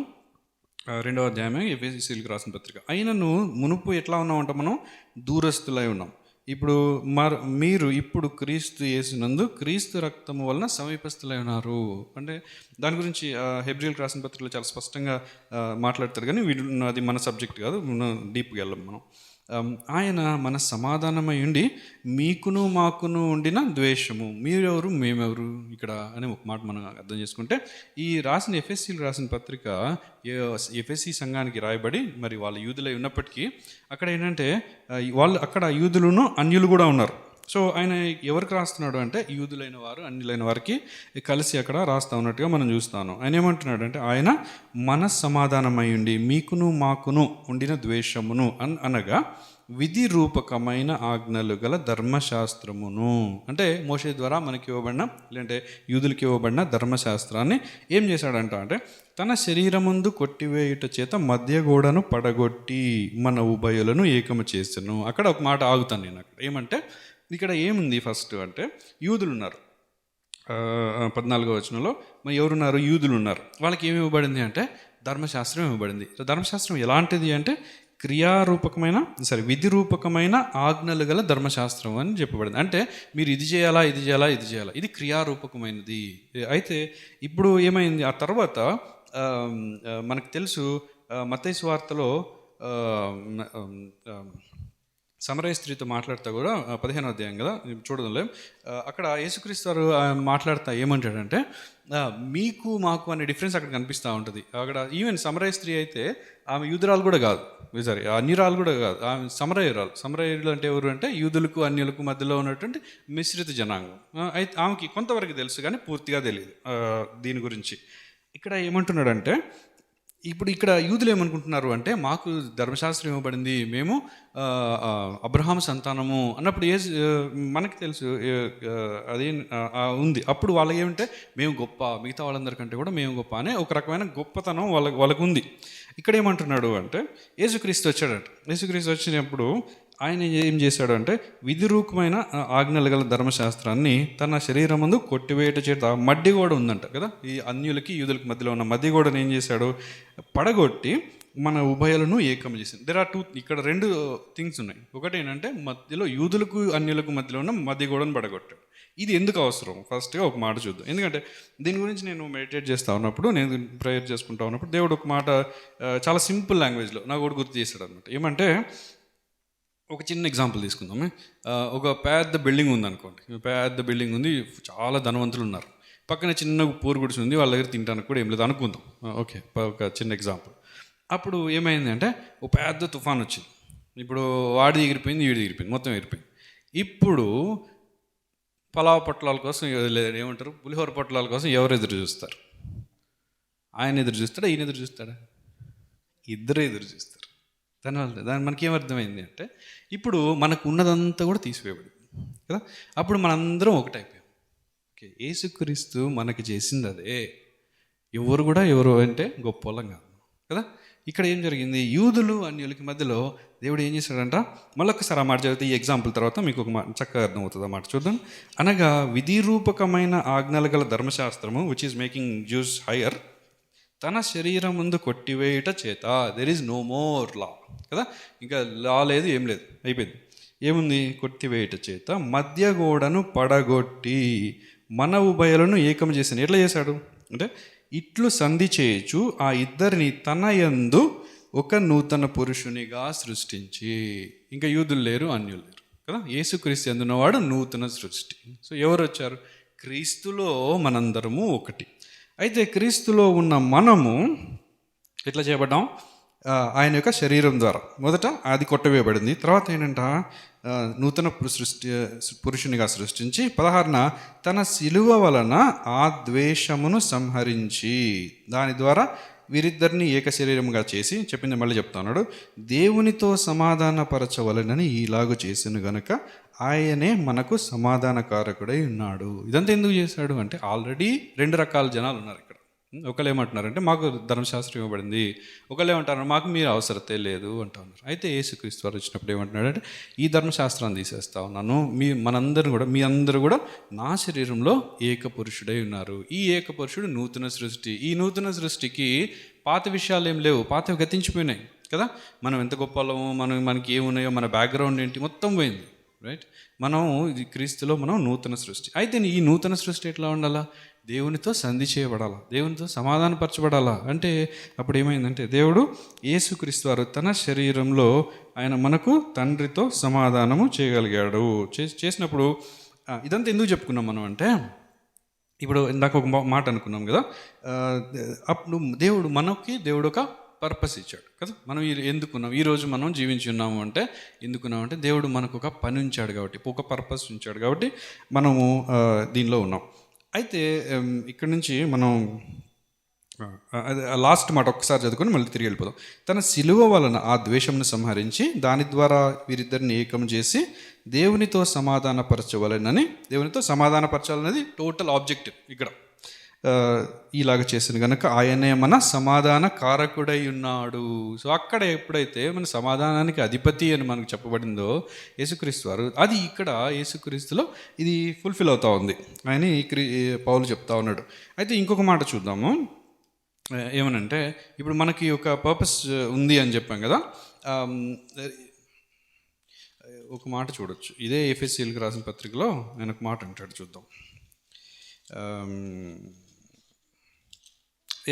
2వ అధ్యాయమే ఎఫెసీయులకు రాసిన పత్రిక. అయినను మునుపు ఎట్లా ఉన్నామంట? మనం దూరస్తులై ఉన్నాం. ఇప్పుడు మీరు ఇప్పుడు క్రీస్తు యేసునందు క్రీస్తు రక్తము వలన సమీపస్తులై ఉన్నారు. అంటే దాని గురించి హెబ్రీయులకు రాసిన పత్రికలో చాలా స్పష్టంగా మాట్లాడతారు. కానీ అది మన సబ్జెక్ట్ కాదు, డీప్గా వెళ్ళాం మనం. ఆయన మన సమాధానమై ఉండి మీకును మాకును ఉండిన ద్వేషము. మీరెవరు మేమెవరు ఇక్కడ అని ఒక మాట మనం అర్థం చేసుకుంటే, ఈ రాసిన ఎఫెసీలు రాసిన పత్రిక ఎఫెసీ సంఘానికి రాయబడి, మరి వాళ్ళు యూదులై ఉన్నప్పటికీ అక్కడ ఏంటంటే వాళ్ళు అక్కడ యూదులను అన్యులు కూడా ఉన్నారు. సో ఆయన ఎవరికి రాస్తున్నాడు అంటే యూదులైన వారు అన్యులైన వారికి కలిసి అక్కడ రాస్తా ఉన్నట్టుగా మనం చూస్తాను. ఆయన ఏమంటున్నాడు అంటే ఆయన మన సమాధానమై ఉండి మీకును మాకును ఉండిన ద్వేషమును అనగా విధి రూపకమైన ఆజ్ఞలు గల ధర్మశాస్త్రమును. అంటే మోషే ద్వారా మనకి ఇవ్వబడిన, లేదంటే యూదులకి ఇవ్వబడిన ధర్మశాస్త్రాన్ని ఏం చేశాడంట అంటే తన శరీరముందు కొట్టివేయుట చేత మధ్య గోడను పడగొట్టి మన ఉభయులను ఏకము చేసెను. అక్కడ ఒక మాట ఆగుతాను నేను. అక్కడ ఏమంటే ఇక్కడ ఏముంది ఫస్ట్ అంటే యూదులు ఉన్నారు. 14వ వచనంలో మరి ఎవరున్నారు? యూదులు ఉన్నారు. వాళ్ళకి ఏమి ఇవ్వబడింది అంటే ధర్మశాస్త్రం ఇవ్వబడింది. ధర్మశాస్త్రం ఎలాంటిది అంటే విధి రూపకమైన ఆజ్ఞలు గల ధర్మశాస్త్రం అని చెప్పబడింది. అంటే మీరు ఇది చేయాలా, ఇది చేయాలా, ఇది చేయాలా, ఇది క్రియారూపకమైనది. అయితే ఇప్పుడు ఏమైంది? ఆ తర్వాత మనకు తెలుసు మత్తయి సువార్తలో సమరయ స్త్రీతో మాట్లాడుతూ కూడా 15వ అధ్యాయం కదా, చూడడంలే అక్కడ యేసుక్రీస్తు వారు మాట్లాడుతూ ఏమంటాడంటే మీకు మాకు అనే డిఫరెన్స్ అక్కడ కనిపిస్తూ ఉంటుంది. అక్కడ ఈవెన్ సమరయ స్త్రీ అయితే ఆమె యూదురాలు కూడా కాదు, అన్యురాలు కూడా కాదు, ఆమె సమరయురాలు. సమరయులు అంటే ఎవరు అంటే యూదులకు అన్యులకు మధ్యలో ఉన్నటువంటి మిశ్రిత జనాంగం. అయితే ఆమెకి కొంతవరకు తెలుసు కానీ పూర్తిగా తెలియదు దీని గురించి. ఇక్కడ ఏమంటున్నాడంటే ఇప్పుడు ఇక్కడ యూదులు ఏమనుకుంటున్నారు అంటే మాకు ధర్మశాస్త్రం ఇవ్వబడింది, మేము అబ్రహాం సంతానము అన్నప్పుడు మనకి తెలుసు అది ఉంది. అప్పుడు వాళ్ళకి ఏమంటే మేము గొప్ప, మిగతా వాళ్ళందరికంటే కూడా మేము గొప్ప అనే ఒక రకమైన గొప్పతనం వాళ్ళకు ఉంది. ఇక్కడ ఏమంటున్నాడు అంటే యేసుక్రీస్తు వచ్చాడట. యేసుక్రీస్తు వచ్చినప్పుడు ఆయన ఏం చేశాడు అంటే విధిరూపమైన ఆజ్ఞలు గల ధర్మశాస్త్రాన్ని తన శరీరం ముందు కొట్టివేయట చేత మడ్డిగోడ ఉందంట కదా, ఈ అన్యులకి యూదులకి మధ్యలో ఉన్న మధ్యగోడను ఏం చేశాడు? పడగొట్టి మన ఉభయలను ఏకం చేసింది. దెర్ ఆర్ టూ, ఇక్కడ రెండు థింగ్స్ ఉన్నాయి. ఒకటి ఏంటంటే మధ్యలో యూదులకు అన్యులకు మధ్యలో ఉన్న మధ్య గోడను పడగొట్టాడు. ఇది ఎందుకు అవసరం? ఫస్ట్గా ఒక మాట చూద్దాం. ఎందుకంటే దీని గురించి నేను మెడిటేట్ చేస్తూ ఉన్నప్పుడు, నేను ప్రేయర్ చేసుకుంటా ఉన్నప్పుడు దేవుడు ఒక మాట చాలా సింపుల్ లాంగ్వేజ్లో నాకు కూడా గుర్తు చేశాడు అనమాట. ఏమంటే, ఒక చిన్న ఎగ్జాంపుల్ తీసుకుందాము. ఒక పెద్ద బిల్డింగ్ ఉంది అనుకోండి. పెద్ద బిల్డింగ్ ఉంది, చాలా ధనవంతులు ఉన్నారు. పక్కన చిన్న పూరు గుడిసి ఉంది, వాళ్ళ దగ్గర తినడానికి కూడా ఏం లేదు అనుకుందాం. ఓకే, ఒక చిన్న ఎగ్జాంపుల్. అప్పుడు ఏమైంది అంటే, ఒక పెద్ద తుఫాన్ వచ్చింది. ఇప్పుడు వాడి ఎగిరిపోయింది, వీడి ఎగిరిపోయింది, మొత్తం ఎగిరిపోయింది. ఇప్పుడు పలావ్ పొట్లాల కోసం ఏమంటారు, పులిహోర పొట్లాల కోసం ఎవరు ఎదురు చూస్తారు? ఆయన ఎదురు చూస్తాడా, ఈయన ఎదురు చూస్తాడా? ఇద్దరు ఎదురు చూస్తారు. దాని మనకేమర్థమైంది అంటే, ఇప్పుడు మనకు ఉన్నదంతా కూడా తీసివేయబడింది కదా. అప్పుడు మనందరం ఒకటైపోయాం. ఓకే, యేసుక్రీస్తు మనకి చేసింది అదే. ఎవరు అంటే గొప్ప వాళ్ళం కాదు కదా. ఇక్కడ ఏం జరిగింది? యూదులు అన్యులకి మధ్యలో దేవుడు ఏం చేశాడంట? మళ్ళొక్కసారి ఆ మాట చదివితే, ఈ ఎగ్జాంపుల్ తర్వాత మీకు ఒక చక్కగా అర్థమవుతుంది. ఆ మాట చూద్దాం. అనగా విధిరూపకమైన ఆజ్ఞలు గల ధర్మశాస్త్రము, which is making juice higher, తన శరీరం ముందు కొట్టివేయుట చేత, దెర్ ఈజ్ నో మోర్ లా కదా. ఇంకా లా లేదు, ఏం లేదు, అయిపోయింది. ఏముంది? కొట్టివేయుట చేత మధ్య గోడను పడగొట్టి మన ఉభయలను ఏకం చేశాను. ఎట్లా చేశాడు అంటే, ఇట్లు సంధి చేయొచ్చు ఆ ఇద్దరిని తన యందు ఒక నూతన పురుషునిగా సృష్టించి. ఇంకా యూదులు లేరు, అన్యులు లేరు కదా. యేసుక్రీస్తు యందున్నవాడు నూతన సృష్టి. సో ఎవరు వచ్చారు? క్రీస్తులో మనందరము ఒకటి. అయితే క్రీస్తులో ఉన్న మనము ఎట్లా చేయబడ్డాం? ఆయన యొక్క శరీరం ద్వారా. మొదట అది కొట్టవేయబడింది, తర్వాత ఏంటంట, నూతన పురుషునిగా సృష్టించి 16న తన శిలువ వలన ఆ ద్వేషమును సంహరించి దాని ద్వారా వీరిద్దరిని ఏక శరీరంగా చేసి, చెప్పింది మళ్ళీ చెప్తా ఉన్నాడు, దేవునితో సమాధానపరచవలనని ఇలాగూ చేసిన గనుక ఆయనే మనకు సమాధానకారకుడై ఉన్నాడు. ఇదంతా ఎందుకు చేశాడు అంటే, ఆల్రెడీ రెండు రకాల జనాలు ఉన్నారు ఇక్కడ. ఒకళ్ళు ఏమంటున్నారంటే, మాకు ధర్మశాస్త్రం ఇవ్వబడింది. ఒకళ్ళు ఏమంటారు, మాకు మీరు అవసరతే లేదు అంటూ ఉన్నారు. అయితే యేసుక్రీస్తు వారు వచ్చినప్పుడు ఏమంటున్నాడంటే, ఈ ధర్మశాస్త్రాన్ని తీసేస్తా ఉన్నాను, మీ అందరూ కూడా నా శరీరంలో ఏక పురుషుడై ఉన్నారు. ఈ ఏక పురుషుడు నూతన సృష్టి. ఈ నూతన సృష్టికి పాత విషయాలు ఏం లేవు, పాతవి గతించిపోయినాయి కదా. మనం ఎంత గొప్పలమో, మనకి ఏమున్నాయో, మన బ్యాక్గ్రౌండ్ ఏంటి, మొత్తం పోయింది. రైట్, మనం క్రీస్తులో మనం నూతన సృష్టి. అయితే ఈ నూతన సృష్టి ఎట్లా ఉండాలా? దేవునితో సంధి చేయబడాలా, దేవునితో సమాధానపరచబడాలా. అంటే అప్పుడు ఏమైందంటే, దేవుడు యేసుక్రీస్తు వారు తన శరీరంలో ఆయన మనకు తండ్రితో సమాధానము చేయగలిగాడు. చేసినప్పుడు ఇదంతా ఎందుకు చెప్పుకున్నాం మనం అంటే, ఇప్పుడు ఇందాక ఒక మాట అనుకున్నాం కదా, అప్పుడు దేవుడు ఒక పర్పస్ ఇచ్చాడు కదా. మనం ఎందుకున్నాం, ఈరోజు మనం జీవించి ఉన్నాము అంటే ఎందుకున్నామంటే, దేవుడు మనకు ఒక పని ఉంచాడు కాబట్టి, ఒక పర్పస్ ఉంచాడు కాబట్టి మనము దీనిలో ఉన్నాం. అయితే ఇక్కడ నుంచి మనం లాస్ట్ మాట ఒక్కసారి చదువుకొని మళ్ళీ తిరిగి వెళ్ళిపోదాం. తన శిలువ వలన ఆ ద్వేషంను సంహరించి దాని ద్వారా వీరిద్దరిని ఏకం చేసి దేవునితో సమాధానపరచవలనని, దేవునితో సమాధానపరచాలనేది టోటల్ ఆబ్జెక్టివ్ ఇక్కడ. ఇలాగ చేసిన కనుక ఆయనే మన సమాధాన కారకుడై ఉన్నాడు. సో అక్కడ ఎప్పుడైతే మన సమాధానానికి అధిపతి అని మనకు చెప్పబడిందో యేసుక్రీస్తు వారు, అది ఇక్కడ యేసుక్రీస్తులో ఇది ఫుల్ఫిల్ అవుతా ఉంది అని పౌలు చెప్తా ఉన్నాడు. అయితే ఇంకొక మాట చూద్దాము. ఏమనంటే, ఇప్పుడు మనకి ఒక పర్పస్ ఉంది అని చెప్పాం కదా. ఒక మాట చూడొచ్చు, ఇదే ఎఫెసీయులకు రాసిన పత్రికలో ఆయన ఒక మాట అంటాడు, చూద్దాం.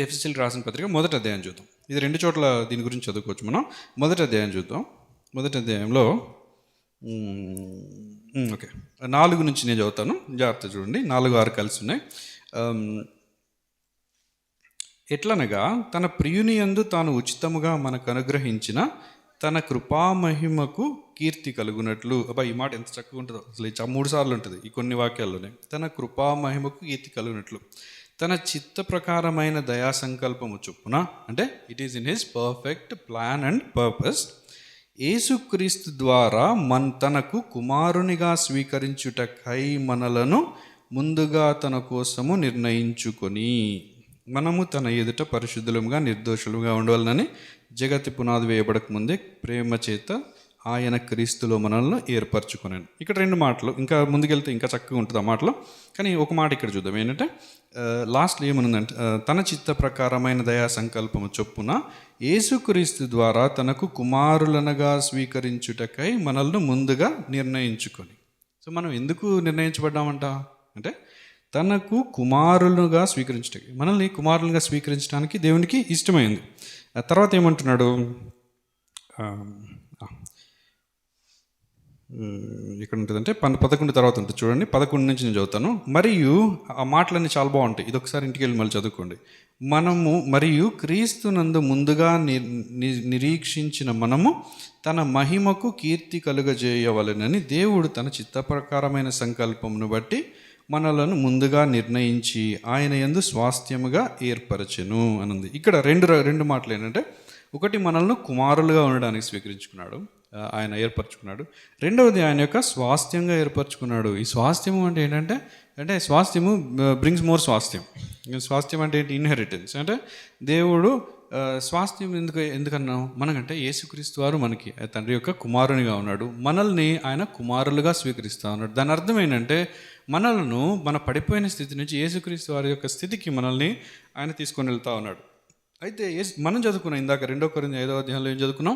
ఎఫెసీయులకు రాసిన పత్రిక 1వ అధ్యాయం చూద్దాం. ఇది 2 చోట్ల దీని గురించి చదువుకోవచ్చు మనం. 1వ అధ్యాయం చూద్దాం. 1వ అధ్యాయంలో ఓకే 4 నుంచి నేను చదువుతాను, జాగ్రత్త చూడండి. 4, 6 కలిసి ఉన్నాయి. ఎట్లనగా తన ప్రియుని యందు తాను ఉచితముగా మనకు అనుగ్రహించిన తన కృపామహిమకు కీర్తి కలుగునట్లు. ఈ మాట ఎంత చక్కగా ఉంటుందో అసలు. 3 సార్లు ఉంటుంది ఈ కొన్ని వాక్యాల్లోనే. తన కృపామహిమకు కీర్తి కలుగునట్లు తన చిత్త ప్రకారమైన దయా సంకల్పము చొప్పున, అంటే it is in his perfect plan and purpose, యేసుక్రీస్తు ద్వారా తనకు కుమారునిగా స్వీకరించుటకై మనలను ముందుగా తన కోసము నిర్ణయించుకొని, మనము తన ఎదుట పరిశుద్ధులుగా నిర్దోషులుగా ఉండవాలని జగతి పునాది వేయబడక ముందే ప్రేమ చేత ఆయన క్రీస్తులో మనల్ని ఏర్పరచుకున్నాను. ఇక్కడ రెండు మాటలు, ఇంకా ముందుకెళ్తే ఇంకా చక్కగా ఉంటుంది ఆ మాటలో, కానీ ఒక మాట ఇక్కడ చూద్దాం. ఏంటంటే లాస్ట్లో ఏమనుందంటే, తన చిత్త ప్రకారమైన దయా సంకల్పము చొప్పున యేసుక్రీస్తు ద్వారా తనకు కుమారులనగా స్వీకరించుటకై మనల్ని ముందుగా నిర్ణయించుకొని. సో మనం ఎందుకు నిర్ణయించబడ్డామంట అంటే తనకు కుమారులుగా స్వీకరించడానికి, మనల్ని కుమారులుగా స్వీకరించడానికి దేవునికి ఇష్టమైంది. ఆ తర్వాత ఏమంటున్నాడు, ఇక్కడ ఉంటుందంటే 11 తర్వాత ఉంటుంది చూడండి. 11 నుంచి నేను చదువుతాను. మరియు ఆ మాటలన్నీ చాలా బాగుంటాయి, ఇది ఒకసారి ఇంటికి వెళ్ళి మళ్ళీ చదువుకోండి. మరియు క్రీస్తునందు ముందుగా నిరీక్షించిన మనము తన మహిమకు కీర్తి కలుగజేయవలెనని దేవుడు తన చిత్తప్రకారమైన సంకల్పమును బట్టి మనలను ముందుగా నిర్ణయించి ఆయన యందు స్వాస్థ్యముగా ఏర్పరచెను అనుంది. ఇక్కడ రెండు మాటలు ఏంటంటే, ఒకటి మనల్ని కుమారులుగా ఉండడానికి స్వీకరించుకున్నాడు, ఆయన ఏర్పరచుకున్నాడు. రెండవది ఆయన యొక్క స్వాస్థ్యంగా ఏర్పరచుకున్నాడు. ఈ స్వాస్థ్యము అంటే ఏంటంటే, స్వాస్థ్యము బ్రింగ్స్ మోర్ స్వాస్థ్యం. స్వాస్థ్యం అంటే ఏంటి? ఇన్హెరిటెన్స్. అంటే దేవుడు స్వాస్థ్యం ఎందుకన్నాం మనకంటే, యేసుక్రీస్తు వారు మనకి తండ్రి యొక్క కుమారునిగా ఉన్నాడు, మనల్ని ఆయన కుమారులుగా స్వీకరిస్తూ ఉన్నాడు. దాని అర్థం ఏంటంటే, మనల్ని మన పడిపోయిన స్థితి నుంచి యేసుక్రీస్తు వారి యొక్క స్థితికి మనల్ని ఆయన తీసుకొని వెళ్తూ ఉన్నాడు. అయితే మనం చదువుకున్నాం ఇందాక 2 కొరింథీ 5వ అధ్యాయంలో ఏం చదువుకున్నాం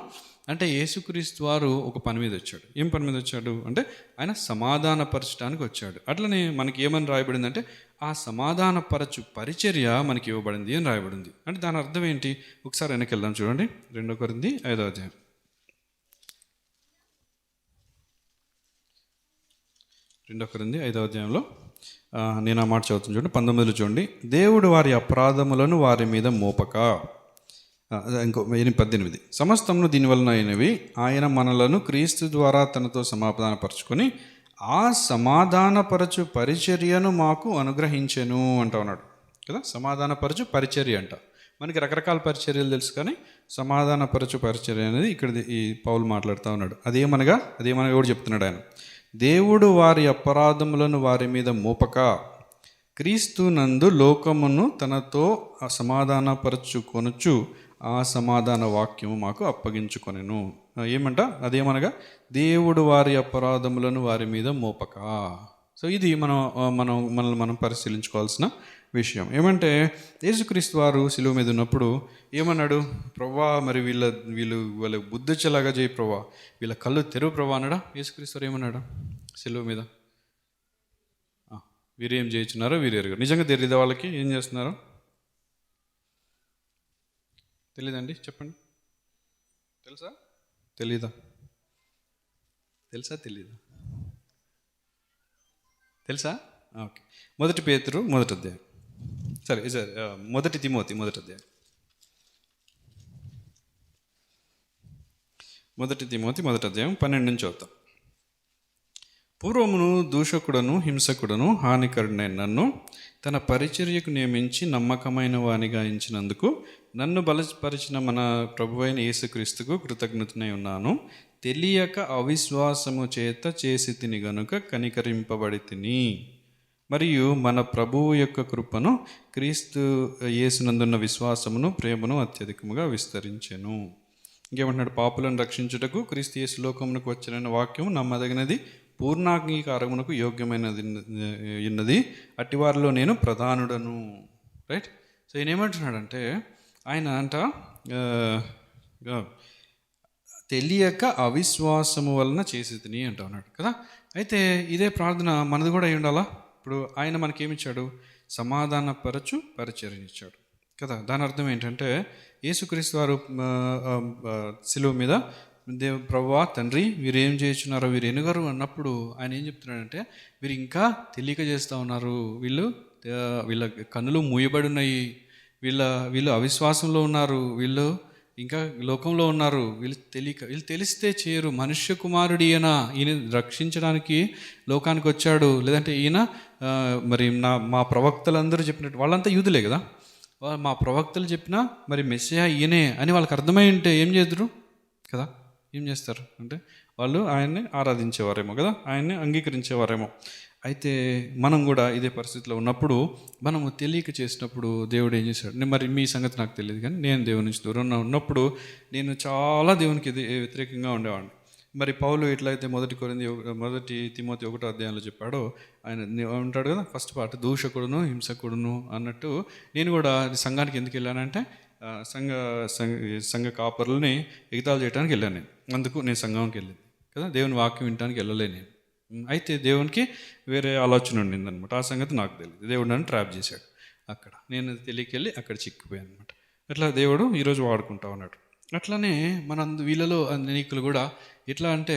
అంటే, యేసుక్రీస్తు వారు ఒక పని మీద వచ్చాడు. ఏం పని మీద వచ్చాడు అంటే, ఆయన సమాధానపరచడానికి వచ్చాడు. అట్లనే మనకి ఏమని రాయబడింది అంటే, ఆ సమాధానపరచు పరిచర్య మనకి ఇవ్వబడింది అని రాయబడింది. అంటే దాని అర్థం ఏంటి? ఒకసారి వెనక్కి వెళ్దాం చూడండి. 2 కొరింథీ 5వ అధ్యాయం, 2 కొరింథీ 5వ అధ్యాయంలో నేను ఆ మాట చదువుతాను చూడండి. 19 చూడండి. దేవుడు వారి అపరాధములను వారి మీద మోపక, ఇంకో 18, సమస్తమును దీనివలన అయినవి ఆయన మనలను క్రీస్తు ద్వారా తనతో సమాధానపరచుకొని ఆ సమాధానపరచు పరిచర్యను మాకు అనుగ్రహించెను అంటా ఉన్నాడు కదా. సమాధానపరచు పరిచర్య అంట. మనకి రకరకాల పరిచర్యలు తెలుసు, కానీ సమాధానపరచు పరిచర్య అనేది ఇక్కడ ఈ పౌలు మాట్లాడుతూ ఉన్నాడు. అదేమనగా కూడా చెప్తున్నాడు ఆయన. దేవుడు వారి అపరాధములను వారి మీద మోపక క్రీస్తు నందు లోకమును తనతో సమాధానపరచుకొనుచు ఆ సమాధాన వాక్యము మాకు అప్పగించుకొనెను. ఏమంట? అదేమనగా దేవుడు వారి అపరాధములను వారి మీద మోపక. సో ఇది మనం పరిశీలించుకోవాల్సిన విషయం. ఏమంటే, యేసుక్రీస్తు వారు శిలువ మీద ఉన్నప్పుడు ఏమన్నాడు? ప్రభా, మరి వీళ్ళ బుద్ధి వచ్చేలాగా చేయి ప్రభా, వీళ్ళ కళ్ళు తెరువు ప్రభా అన్నాడా? యేసుక్రీస్తు వారు ఏమన్నాడు శిలువ మీద? వీరేం చేయించున్నారో వీరు ఎరుగరు. నిజంగా తెలియదా వాళ్ళకి ఏం చేస్తున్నారో? తెలీదండి, చెప్పండి. తెలుసా? తెలీదా? తెలుసా? ఓకే. 1 పేతురు 1వ అధ్యాయం, సరే 1 తిమోతి 1వ అధ్యాయం, 1 తిమోతి 1వ అధ్యాయం 12 నుంచి చదువుతాం. పూర్వమును దూషకుడను హింసకుడను హానికరుడైన నన్ను తన పరిచర్యకు నియమించి నమ్మకమైన వానిగా ఎంచినందుకు నన్ను బలపరిచిన మన ప్రభువైన యేసుక్రీస్తుకు కృతజ్ఞతనై ఉన్నాను. తెలియక అవిశ్వాసము చేత చేసి తిని గనుక కనికరింపబడి తిని, మరియు మన ప్రభువు యొక్క కృపను క్రీస్తు యేసునందున్న విశ్వాసమును ప్రేమను అత్యధికముగా విస్తరించెను. ఇంకేమంటున్నాడు? పాపులను రక్షించుటకు క్రీస్తు యేసు లోకమునకు వచ్చిన వాక్యము నమ్మదగినది, పూర్ణాంగీకారమునకు యోగ్యమైనది ఉన్నది, అట్టివారిలో నేను ప్రధానుడను. రైట్. సో ఈయన ఏమంటున్నాడంటే, ఆయన తెలియక అవిశ్వాసము వలన చేసి తిని అంటున్నాడు కదా. అయితే ఇదే ప్రార్థన మనది కూడా అయి ఉండాలా? ఇప్పుడు ఆయన మనకేమిచ్చాడు? సమాధానపరచు పరిచర్యనిచ్చాడు కదా. దాని అర్థం ఏంటంటే, యేసుక్రీస్తు వారు శిలువ మీద ప్రభువా తండ్రి వీరు ఏం చేస్తున్నారో వీరు ఎనుగరు అన్నప్పుడు ఆయన ఏం చెప్తున్నాడంటే, వీరు ఇంకా తెలియక చేస్తూ ఉన్నారు, వీళ్ళ కన్నులు మూయబడి ఉన్నాయి, వీళ్ళు అవిశ్వాసంలో ఉన్నారు, వీళ్ళు ఇంకా లోకంలో ఉన్నారు, వీళ్ళు తెలిస్తే చేయరు. మనుష్య కుమారుడు ఈయన రక్షించడానికి లోకానికి వచ్చాడు, లేదంటే ఈయన మరి మా ప్రవక్తలందరూ చెప్పినట్టు, వాళ్ళంతా యూదులే కదా, మా ప్రవక్తలు చెప్పినా మరి మెస్సియా ఈయనే అని వాళ్ళకి అర్థమై ఉంటే ఏం చేద్దరు కదా. ఏం చేస్తారు అంటే వాళ్ళు ఆయన్ని ఆరాధించేవారేమో కదా, ఆయన్ని అంగీకరించేవారేమో. అయితే మనం కూడా ఇదే పరిస్థితిలో ఉన్నప్పుడు, మనము తెలియక చేసినప్పుడు దేవుడు ఏం చేశాడు? మరి మీ సంగతి నాకు తెలియదు, కానీ నేను దేవుని నుంచి దూరం ఉన్నప్పుడు నేను చాలా దేవునికి వ్యతిరేకంగా ఉండేవాడిని. మరి పౌలు ఎట్లయితే మొదటి తిమోతి 1వ అధ్యాయంలో చెప్పాడో ఆయన ఉంటాడు కదా, ఫస్ట్ పార్ట్ దూషకుడును హింసకుడును అన్నట్టు నేను కూడా సంఘానికి ఎందుకు వెళ్ళానంటే సంఘ కాపరులని ఎగతాళి చేయడానికి వెళ్ళాను నేను. అందుకు నేను సంఘంకి వెళ్ళింది కదా, దేవుని వాక్యం వినడానికి వెళ్ళలే నేను. అయితే దేవునికి వేరే ఆలోచన ఉండింది అనమాట. ఆ సంగతి నాకు తెలియదు. దేవుడు నన్ను ట్రాప్ చేశాడు అక్కడ. నేను తెలియకెళ్ళి అక్కడ చిక్కిపోయాను అనమాట. అట్లా దేవుడు ఈరోజు వాడుకుంటా ఉన్నాడు. అట్లానే మన వీళ్ళలో అనేకులు కూడా ఎట్లా అంటే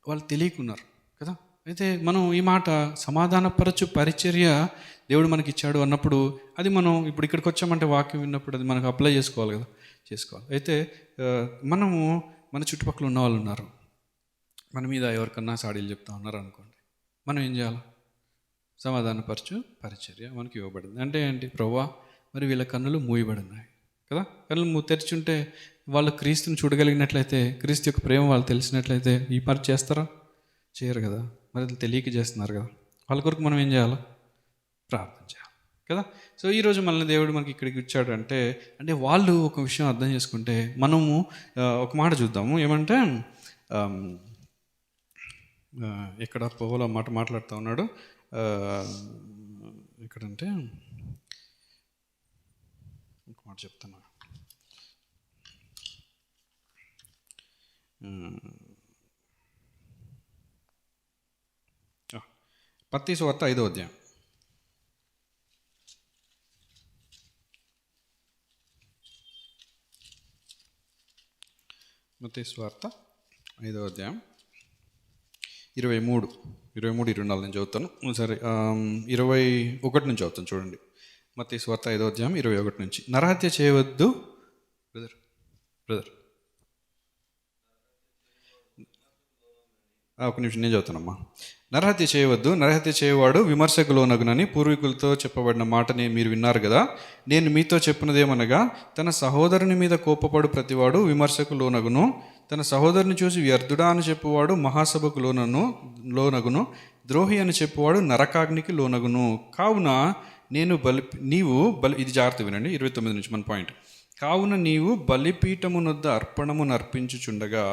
వాళ్ళు తెలియకున్నారు కదా. అయితే మనం ఈ మాట సమాధానపరచు పరిచర్య దేవుడు మనకి ఇచ్చాడు అన్నప్పుడు అది మనం ఇప్పుడు ఇక్కడికి వచ్చామంటే వాక్యం విన్నప్పుడు అది మనకు అప్లై చేసుకోవాలి కదా, చేసుకోవాలి. అయితే మనము మన చుట్టుపక్కల ఉన్న వాళ్ళు ఉన్నారు, మన మీద ఎవరికన్నా సాడీలు చెప్తా ఉన్నారు అనుకోండి, మనం ఏం చేయాలి? సమాధానపరచు పరిచర్య మనకి ఇవ్వబడింది. అంటే ఏంటి? ప్రభువా మరి వీళ్ళ కన్నులు మూయబడి ఉన్నాయి కదా, కన్నులు తెరిచుంటే వాళ్ళు క్రీస్తుని చూడగలిగినట్లయితే, క్రీస్తు యొక్క ప్రేమ వాళ్ళు తెలిసినట్లయితే ఈ పని చేస్తారా? చేయరు కదా. మరి తెలియక చేస్తున్నారు కదా. వాళ్ళ కొరకు మనం ఏం చేయాలి? ప్రార్థన చేయాలి కదా. సో ఈరోజు మనల్ని దేవుడు మనకి ఇక్కడికి ఇచ్చాడు అంటే వాళ్ళు ఒక విషయం అర్థం చేసుకుంటే మనము ఒక మాట చూద్దాము. ఏమంటే ఇక్కడ పౌలు మాట మాట్లాడుతూ ఉన్నాడు. ఇక్కడంటే ఒక మాట చెప్తాను. మత్తయి సువార్త 5వ అధ్యాయం. మత్తయి సువార్త 5వ అధ్యాయం 23, 24 నేను చదువుతాను. సరే 21 నుంచి చదువుతాను. చూడండి, మత్తయి సువార్త 5వ అధ్యాయం 21 నుంచి. నరహత్య చేయవద్దు. బ్రదర్ ఒక నిమిషం నేను చదువుతానమ్మా. నరహత్య చేయవద్దు, నరహత్య చేయవాడు విమర్శకు లోనగునని పూర్వీకులతో చెప్పబడిన మాటని మీరు విన్నారు కదా. నేను మీతో చెప్పినదేమనగా, తన సహోదరుని మీద కోపపడు ప్రతివాడు విమర్శకు లోనగును, తన సహోదరుని చూసి వ్యర్థుడా అని చెప్పువాడు మహాసభకు లోనగును, ద్రోహి అని చెప్పువాడు నరకాగ్నికి లోనగును. కావున ఇది జాగ్రత్త వినండి, 29 నుంచి మన పాయింట్. కావున నీవు బలిపీఠమునొద్ద అర్పణము నర్పించుచుండగా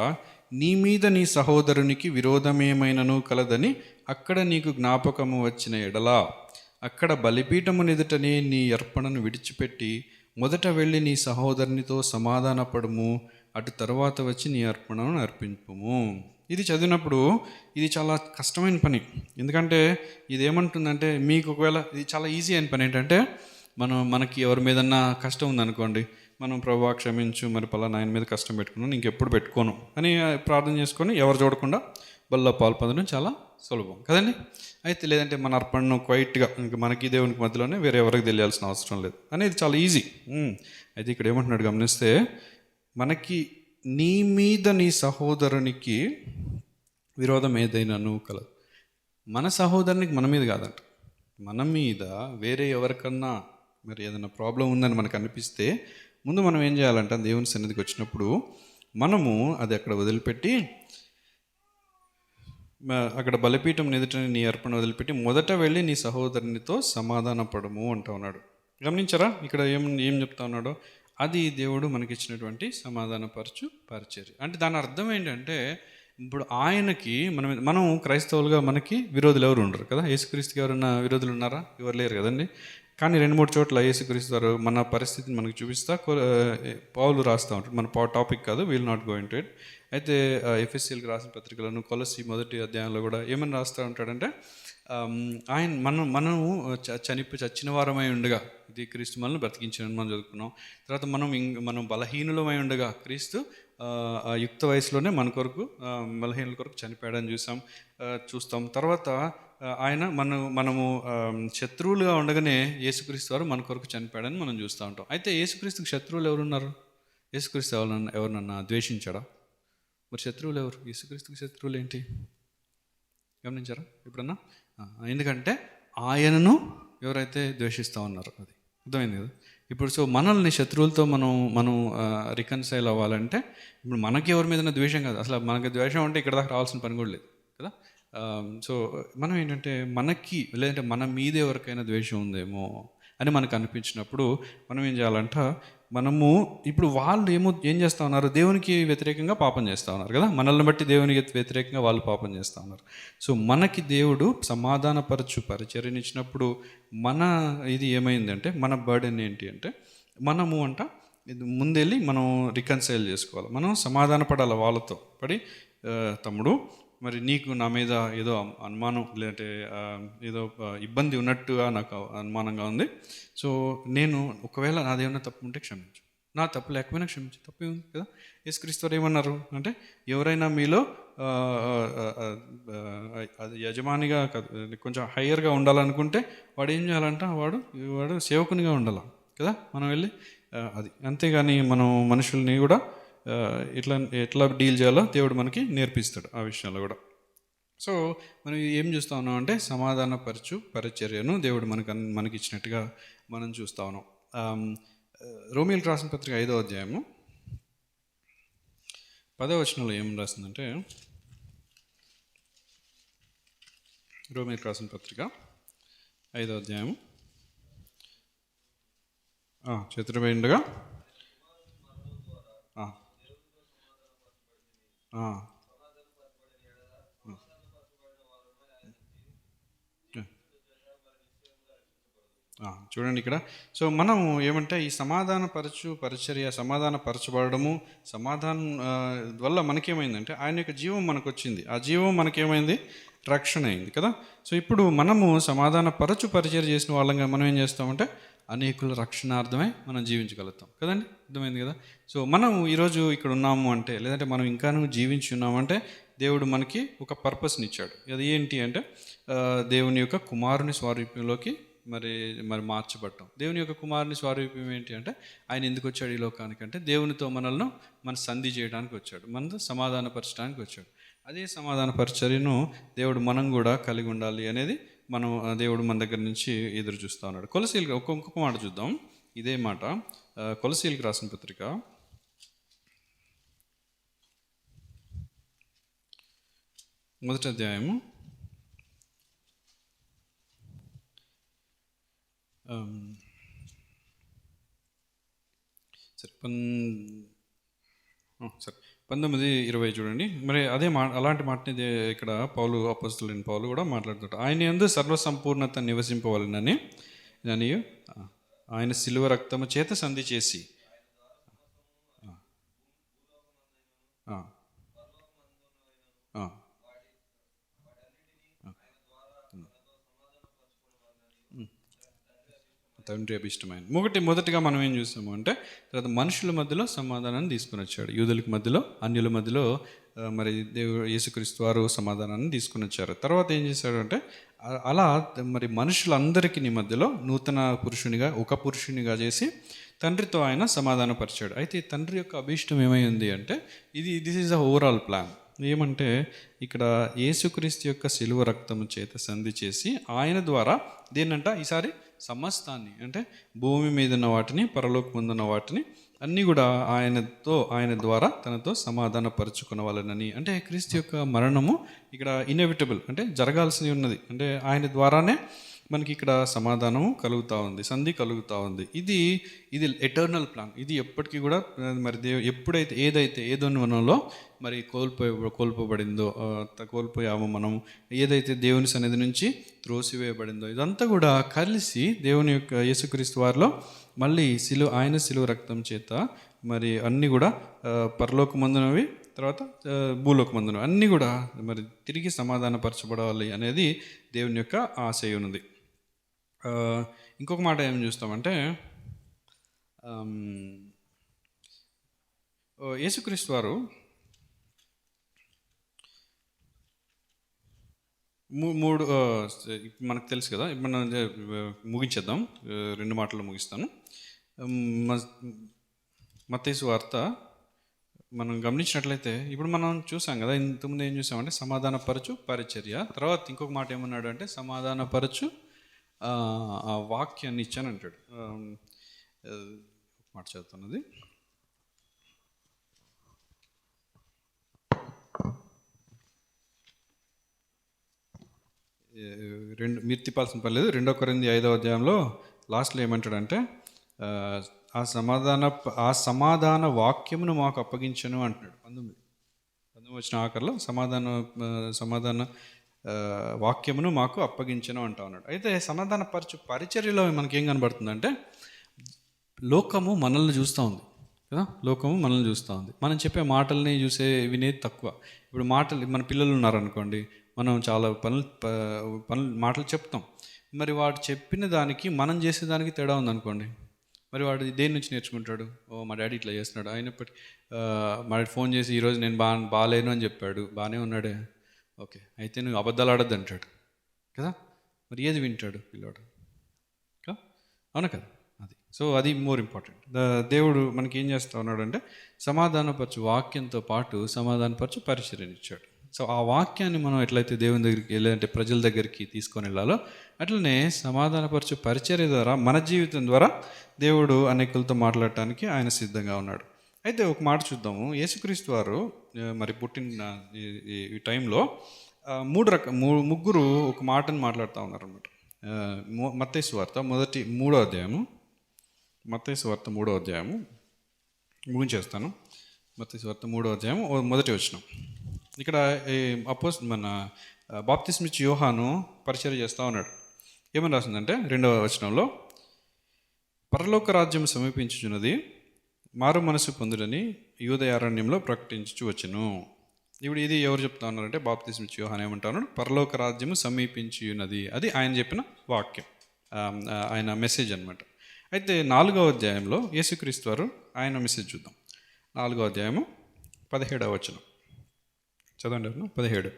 నీ మీద నీ సహోదరునికి విరోధమేమైనను కలదని అక్కడ నీకు జ్ఞాపకము వచ్చిన ఎడలా, అక్కడ బలిపీఠమునెదుటనే నీ అర్పణను విడిచిపెట్టి మొదట వెళ్ళి నీ సహోదరునితో సమాధానపడము, అటు తర్వాత వచ్చి నీ అర్పణను అర్పింపుము. ఇది చదివినప్పుడు ఇది చాలా కష్టమైన పని. ఎందుకంటే ఇది ఏమంటుందంటే, మీకు ఒకవేళ ఇది చాలా ఈజీ అయిన పని ఏంటంటే, మనకి ఎవరి మీదన్నా కష్టం ఉందనుకోండి, మనం ప్రభువా క్షమించు, మరి పలానా ఆయన మీద కష్టం పెట్టుకున్నాను, ఇంకెప్పుడు పెట్టుకోను అని ప్రార్థన చేసుకొని ఎవరు చూడకుండా బల్లో పాలు పొందడం చాలా సులభం కదండి. అయితే లేదంటే మన అర్పణను క్వైట్గా ఇంకా మనకి దేవునికి మధ్యలోనే వేరే ఎవరికి తెలియాల్సిన అవసరం లేదు అనేది చాలా ఈజీ. అయితే ఇక్కడ ఏమంటున్నాడు గమనిస్తే, మనకి నీ మీద నీ సహోదరునికి విరోధం ఏదైనాను కలదు. మన సహోదరునికి మన మీద కాదంట, మన మీద వేరే ఎవరికన్నా మరి ఏదైనా ప్రాబ్లం ఉందని మనకు అనిపిస్తే ముందు మనం ఏం చేయాలంటే, దేవుని సన్నిధికి వచ్చినప్పుడు మనము అది అక్కడ వదిలిపెట్టి, అక్కడ బలిపీఠం ఎదుట నీ అర్పణ వదిలిపెట్టి మొదట వెళ్ళి నీ సహోదరునితో సమాధానపడము అంటూ ఉన్నాడు. గమనించరా ఇక్కడ ఏం చెప్తా ఉన్నాడో? అది దేవుడు మనకిచ్చినటువంటి సమాధానపరచు పరిచర్య. అంటే దాని అర్థం ఏంటంటే, ఇప్పుడు ఆయనకి మనం క్రైస్తవులుగా మనకి విరోధులు ఎవరు ఉండరు కదా. యేసుక్రీస్తుకి ఎవరన్నా విరోధులు ఉన్నారా? ఎవరు లేరు కదండి. కానీ 2-3 చోట్ల యేసుక్రీస్తు వారు మన పరిస్థితిని మనకు చూపిస్తా పౌలు రాస్తూ ఉంటాడు. మన టాపిక్ కాదు, will not go into it. అయితే ఎఫెసీయులకు రాసిన పత్రికలను కొలస్సీ 1వ అధ్యాయంలో కూడా ఏమని రాస్తూ ఉంటాడంటే, మనము చచ్చిన వారమై ఉండగా ఇది క్రీస్తు మనల్ని బ్రతికించాలని మనం చదువుకున్నాం. తర్వాత మనం బలహీనులమై ఉండగా క్రీస్తు యుక్త వయసులోనే మన కొరకు బలహీనుల కొరకు చనిపోయాడని చూస్తాం. తర్వాత ఆయన మనము శత్రువులుగా ఉండగానే యేసుక్రీస్తు వారు మన కొరకు చనిపోయాడని మనం చూస్తూ ఉంటాం. అయితే యేసుక్రీస్తుకి శత్రువులు ఎవరున్నారు? యేసుక్రీస్తు ఎవరినన్నా ద్వేషించాడా? మరి శత్రువులు ఎవరు? యేసుక్రీస్తుకి శత్రువులు ఏంటి? గమనించారా ఎప్పుడన్నా? ఎందుకంటే ఆయనను ఎవరైతే ద్వేషిస్తూ ఉన్నారో అది అర్థమైంది కదా. ఇప్పుడు సో మనల్ని శత్రువులతో మనం రికన్సైల్ అవ్వాలంటే, ఇప్పుడు మనకి ఎవరి మీదైనా ద్వేషం కాదు, అసలు మనకి ద్వేషం అంటే ఇక్కడ దాకా రావాల్సిన పని కూడా లేదు కదా. సో మనం ఏంటంటే, లేదంటే మన మీద ఎవరికైనా ద్వేషం ఉందేమో అని మనకు అనిపించినప్పుడు మనం ఏం చేయాలంట, మనము ఇప్పుడు వాళ్ళు ఏం చేస్తూ ఉన్నారు, దేవునికి వ్యతిరేకంగా పాపం చేస్తూ ఉన్నారు కదా, మనల్ని బట్టి దేవునికి వ్యతిరేకంగా వాళ్ళు పాపం చేస్తూ ఉన్నారు. సో మనకి దేవుడు సమాధానపరచు పరిచర్యనిచ్చినప్పుడు మన ఇది ఏమైందంటే, మన బర్డెన్ ఏంటి అంటే, మనము ఇది ముందెళ్ళి మనం రికన్సైల్ చేసుకోవాలి, మనం సమాధాన పడాలి వాళ్ళతో. పడి తమ్ముడు, మరి నీకు నా మీద ఏదో అనుమానం లేదంటే ఏదో ఇబ్బంది ఉన్నట్టుగా నాకు అనుమానంగా ఉంది. సో నేను ఒకవేళ నాదేమన్నా తప్పు ఉంటే క్షమించు, నా తప్పు లేకపోయినా క్షమించు, తప్పే ఉంది కదా. యేసుక్రీస్తు వారు ఏమన్నారు అంటే, ఎవరైనా మీలో అది యజమానిగా కొంచెం హయ్యర్గా ఉండాలనుకుంటే వాడు ఏం చేయాలంట, వాడు సేవకునిగా ఉండాలి కదా. మనం వెళ్ళి అది అంతేగాని మనం మనుషుల్ని కూడా ఎట్లా డీల్ చేయాలో దేవుడు మనకి నేర్పిస్తాడు ఆ విషయంలో కూడా. సో మనం ఏం చూస్తూ ఉన్నాం అంటే, సమాధానపరచు పరిచర్యను దేవుడు మనకి ఇచ్చినట్టుగా మనం చూస్తూ ఉన్నాం. రోమీయులకు రాసిన పత్రిక 5వ అధ్యాయము 10వ వచనంలో ఏం రాసిందంటే, రోమీయులకు రాసిన పత్రిక 5వ అధ్యాయము చతుర్వేండుగా చూడండి ఇక్కడ. సో మనం ఏమంటే, ఈ సమాధానపరచబడము, సమాధానం వల్ల మనకేమైందంటే ఆయన యొక్క జీవం మనకు వచ్చింది. ఆ జీవం మనకేమైంది, రక్షణ అయింది కదా. సో ఇప్పుడు మనము పరిచర్య చేసిన వాళ్ళంగా మనం ఏం చేస్తామంటే, అనేకుల రక్షణార్థమై మనం జీవించగలుగుతాం కదండి. అర్థమైంది కదా. సో మనం ఈరోజు ఇక్కడ ఉన్నాము అంటే, లేదంటే మనం ఇంకాను జీవించి ఉన్నామంటే, దేవుడు మనకి ఒక పర్పస్ని ఇచ్చాడు. అది ఏంటి అంటే, దేవుని యొక్క కుమారుని స్వారూప్యంలోకి మరి మార్చబడటం. దేవుని యొక్క కుమారుని స్వారూప్యం ఏంటి అంటే, ఆయన ఎందుకు వచ్చాడు ఈ లోకానికి అంటే, దేవునితో మన సంధి చేయడానికి వచ్చాడు, మనతో సమాధానపరచడానికి వచ్చాడు. అదే సమాధాన పరిచర్యను దేవుడు మనం కూడా కలిగి ఉండాలి అనేది మనం దేవుడు మన దగ్గర నుంచి ఎదురు చూస్తూ ఉన్నాడు. కొలసీలకు ఇంకొక మాట చూద్దాం. ఇదే మాట కొలసీలకు రాసిన పత్రిక 1వ అధ్యాయము సరే 19:20 చూడండి. మరి అదే అలాంటి మాటని ఇక్కడ అపోస్తలుడైన పౌలు కూడా మాట్లాడుతాడు. ఆయన యందు సర్వసంపూర్ణత నివసింపవలనని ఆయన శిలువ రక్తము చేత సంధి చేసి తండ్రి అభిష్టమైన మొదటిగా మనం ఏం చూస్తాము అంటే, తర్వాత మనుషుల మధ్యలో సమాధానాన్ని తీసుకుని వచ్చాడు. యూదులకు మధ్యలో, అన్యుల మధ్యలో మరి దేవుడు యేసుక్రీస్తు వారు సమాధానాన్ని తీసుకుని వచ్చారు. తర్వాత ఏం చేశాడు అంటే, అలా మరి మనుషులందరికీ మధ్యలో నూతన ఒక పురుషునిగా చేసి తండ్రితో ఆయన సమాధానపరిచాడు. అయితే తండ్రి యొక్క అభీష్టం ఏమైంది అంటే, this is the overall plan. ఏమంటే, ఇక్కడ యేసుక్రీస్తు యొక్క శిలువ రక్తము చేత సంధి చేసి ఆయన ద్వారా దేనంట ఈసారి సమస్తాన్ని, అంటే భూమి మీద ఉన్న వాటిని, పరలోకమందున్న వాటిని అన్నీ కూడా ఆయన ద్వారా తనతో సమాధానపరుచుకున్న వాళ్ళని. అంటే క్రీస్తు యొక్క మరణము ఇక్కడ ఇన్ఎవిటబుల్, అంటే జరగాల్సి ఉన్నది. అంటే ఆయన ద్వారానే మనకి ఇక్కడ సమాధానము కలుగుతూ ఉంది, సంధి కలుగుతూ ఉంది. ఇది ఎటర్నల్ ప్లాన్. ఇది ఎప్పటికీ కూడా మరి ఎప్పుడైతే ఏదోనలో మరి కోల్పోయామో మనం, ఏదైతే దేవుని సన్నిధి నుంచి త్రోసివేయబడిందో, ఇదంతా కూడా కలిసి దేవుని యొక్క యేసుక్రీస్తు వారిలో మళ్ళీ ఆయన శిలువ రక్తం చేత మరి అన్నీ కూడా పరలోకమందునవి, తర్వాత భూలోకమందునవి అన్నీ కూడా మరి తిరిగి సమాధానపరచబడాలి అనేది దేవుని యొక్క ఆశయం ఉంది. ఇంకొక మాట ఏం చూస్తామంటే, యేసుక్రీస్తు వారు మూడు మనకు తెలుసు కదా. మనం ముగించేద్దాం, 2 మాటలు ముగిస్తాను. మత్తయి వార్త మనం గమనించినట్లయితే, ఇప్పుడు మనం చూసాం కదా, ఇంతకుముందు ఏం చూసామంటే సమాధానపరచు పరిచర్య, తర్వాత ఇంకొక మాట ఏమన్నాడు అంటే సమాధానపరచు ఆ వాక్యాన్ని ఇచ్చాను అంటాడు. మాట చదువుతున్నది, మీరు తిప్పాల్సిన పర్లేదు. 2 కొరింథీ 5వ అధ్యాయంలో లాస్ట్లో ఏమంటాడంటే, ఆ సమాధాన వాక్యమును మాకు అప్పగించను అంటున్నాడు. 19 వచ్చిన ఆఖరిలో సమాధాన వాక్యమును మాకు అప్పగించను అంటా ఉన్నాడు. అయితే సమాధాన పరిచర్యలో మనకేం కనబడుతుందంటే లోకము మనల్ని చూస్తూ ఉంది కదా, లోకము మనల్ని చూస్తూ ఉంది. మనం చెప్పే మాటల్ని వినేది తక్కువ. ఇప్పుడు మన పిల్లలు ఉన్నారనుకోండి, మనం చాలా మాటలు చెప్తాం. మరి వాడు చెప్పిన దానికి మనం చేసేదానికి తేడా ఉందనుకోండి, మరి వాడు దేని నుంచి నేర్చుకుంటాడు? మా డాడీ ఇట్లా చేస్తున్నాడు, అయినప్పటికీ మా డాడీ ఫోన్ చేసి ఈరోజు నేను బాగాలేను అని చెప్పాడు, బాగానే ఉన్నాడే, ఓకే అయితే నువ్వు అబద్ధాలు ఆడద్దు అంటాడు కదా. మరి ఏది వింటాడు పిల్లాడు? అవునా కదా. సో అది మోర్ ఇంపార్టెంట్. దేవుడు మనకి ఏం చేస్తూ ఉన్నాడు అంటే సమాధానపరచు వాక్యంతో పాటు సమాధానపరచు పరిచర్యనిచ్చాడు. సో ఆ వాక్యాన్ని మనం ఎట్లయితే దేవుని దగ్గరికి లేదంటే ప్రజల దగ్గరికి తీసుకొని వెళ్ళాలో, అట్లనే సమాధానపరచు పరిచర్య ద్వారా మన జీవితం ద్వారా దేవుడు అనేకులతో మాట్లాడటానికి ఆయన సిద్ధంగా ఉన్నాడు. అయితే ఒక మాట చూద్దాము. యేసుక్రీస్తు వారు మరి పుట్టిన ఈ టైంలో ముగ్గురు ఒక మాటను మాట్లాడుతూ ఉన్నారు అనమాట. మత్తయి సువార్త 3వ అధ్యాయము, మత్తయి సువార్త 3వ అధ్యాయము ముగించేస్తాను. మత్తయి సువార్త 3వ అధ్యాయం 1వ వచనం. ఇక్కడ మన బాప్తిస్మిచ్చి యోహాను పరిచర్య చేస్తూ ఉన్నాడు. ఏమని రాసిందంటే 2వ వచనంలో, పరలోక రాజ్యం సమీపించుచున్నది, మారు మనసు పొందుడని యూదయ అరణ్యంలో ప్రకటించు వచ్చును. ఇప్పుడు ఇది ఎవరు చెప్తా ఉన్నారంటే బాప్తిస్మిచ్చి యోహాను ఏమంటా ఉన్నాడు? పరలోక రాజ్యము సమీపించి ఉన్నది. అది ఆయన చెప్పిన వాక్యం, ఆయన మెసేజ్ అనమాట. అయితే 4వ అధ్యాయంలో యేసుక్రీస్తు వారు ఆయన మెసేజ్ చూద్దాం. 4వ అధ్యాయము 17వ వచనం చదవండి. 17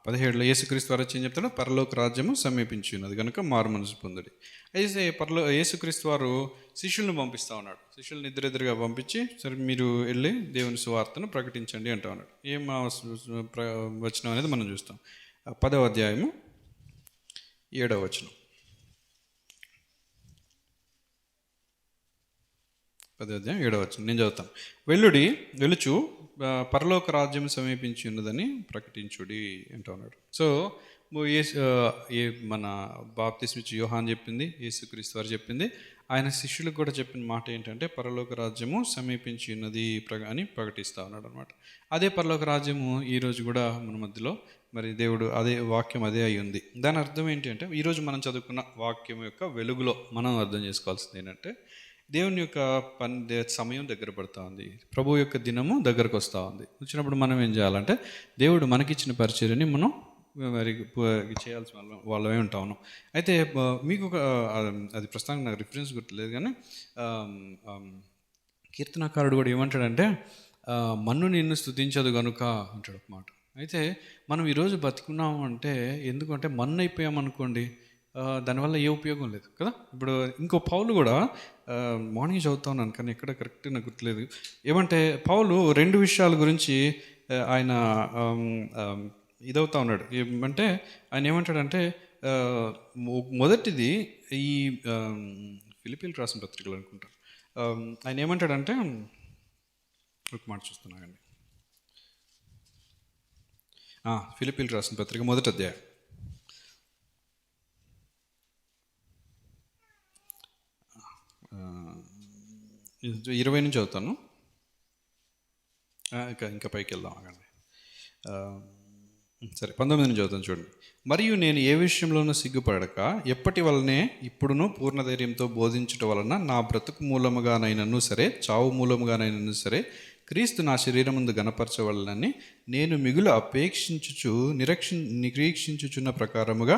17లో యేసుక్రీస్తు వారు వచ్చి ఏం చెప్తాడు? పరలోక రాజ్యము సమీపించి ఉన్నది కనుక మారు మనసు పొందుడి. అయితే యేసుక్రీస్తు వారు శిష్యులను పంపిస్తూ ఉన్నాడు. శిష్యులను ఇద్దరెదురుగా పంపించి, సరే మీరు వెళ్ళి దేవుని సువార్తను ప్రకటించండి అంటూ ఉన్నాడు. ఏం వచనం అనేది మనం చూస్తాం. 10వ అధ్యాయము 7వ వచనం. 10వ అధ్యాయం 7వ వచనం నేను చదువుతాను. వెలుచు పరలోక రాజ్యం సమీపించి ఉన్నదని ప్రకటించుడి అంటూ ఉన్నాడు. సో మన బాప్తిస్మిచ్చి యోహాన్ చెప్పింది, యేసుక్రీస్తు వారు చెప్పింది, ఆయన శిష్యులకు కూడా చెప్పిన మాట ఏంటంటే పరలోక రాజ్యము సమీపించి ఉన్నది అని ప్రకటిస్తూ ఉన్నాడు అనమాట. అదే పరలోక రాజ్యము ఈరోజు కూడా మన మధ్యలో మరి దేవుడు అదే వాక్యం అదే అయి ఉంది. దాని అర్థం ఏంటి అంటే ఈరోజు మనం చదువుకున్న వాక్యం యొక్క వెలుగులో మనం అర్థం చేసుకోవాల్సింది ఏంటంటే దేవుని యొక్క సమయం దగ్గర పడుతూ ఉంది, ప్రభు యొక్క దినము దగ్గరకు వస్తూ ఉంది. వచ్చినప్పుడు మనం ఏం చేయాలంటే దేవుడు మనకిచ్చిన పరిచర్యని మనం మరి చేయాల్సిన వాళ్ళమే ఉంటా ఉన్నాం. అయితే మీకు అది ప్రస్తుతానికి నాకు రిఫరెన్స్ గుర్తులేదు, కానీ కీర్తనకారుడు కూడా ఏమంటాడంటే మన్ను నిన్ను స్తుతించదు కనుక అంటాడు ఒక మాట. అయితే మనం ఈరోజు బతుకున్నాము అంటే ఎందుకంటే మన్ను అయిపోయామనుకోండి, దానివల్ల ఏ ఉపయోగం లేదు కదా. ఇప్పుడు ఇంకో పౌలు కూడా మార్నింగ్ చదువుతా ఉన్నాను కానీ ఎక్కడ కరెక్ట్ నాకు గుర్తులేదు. ఏమంటే పౌలు 2 విషయాల గురించి ఆయన ఇదవుతా ఉన్నాడు. ఏమంటే ఆయన ఏమంటాడంటే మొదటిది ఈ ఫిలిప్పీలకు రాసిన పత్రికలు అనుకుంటా. ఆయన ఏమంటాడంటే ఒక మాట చూస్తున్నానండి. ఫిలిప్పీలకు రాసిన పత్రిక 1వ అధ్యాయం 20 నుంచి చదువుతాను. ఇంకా పైకి వెళ్దాం ఆగండి. సరే 19 నుంచి చదువుతాను చూడండి. మరియు నేను ఏ విషయంలోనూ సిగ్గుపడక ఎప్పటి వలనే ఇప్పుడును పూర్ణధైర్యంతో బోధించటం వలన నా బ్రతుకు మూలముగానైనను సరే చావు మూలముగానైనను సరే క్రీస్తు నా శరీరం ముందు గణపరచవలనని నేను మిగులు నిరీక్షించుచున్న ప్రకారముగా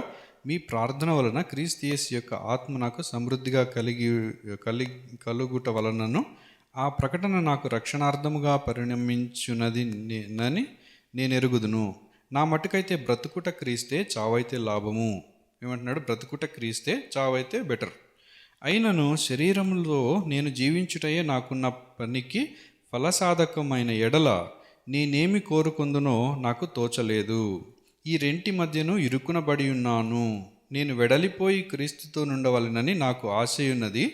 మీ ప్రార్థన వలన క్రీస్తు యేసు యొక్క ఆత్మ నాకు సమృద్ధిగా కలుగుట వలనను ఆ ప్రకటన నాకు రక్షణార్థముగా పరిణమించునని నేను ఎరుగుదును. నా మట్టుకైతే బ్రతుకుట క్రీస్తే, చావైతే లాభము. ఏమంటున్నాడు? బ్రతుకుట క్రీస్తే, చావైతే బెటర్. అయినను శరీరంలో నేను జీవించుటయే నాకున్న పనికి ఫలసాధకమైన ఎడల నేనేమి కోరుకుందునో నాకు తోచలేదు. ఈ రెంటి మధ్యను ఇరుకునబడి ఉన్నాను. నేను వెడలిపోయి క్రీస్తుతో నుండవలనని నాకు ఆశయున్నది,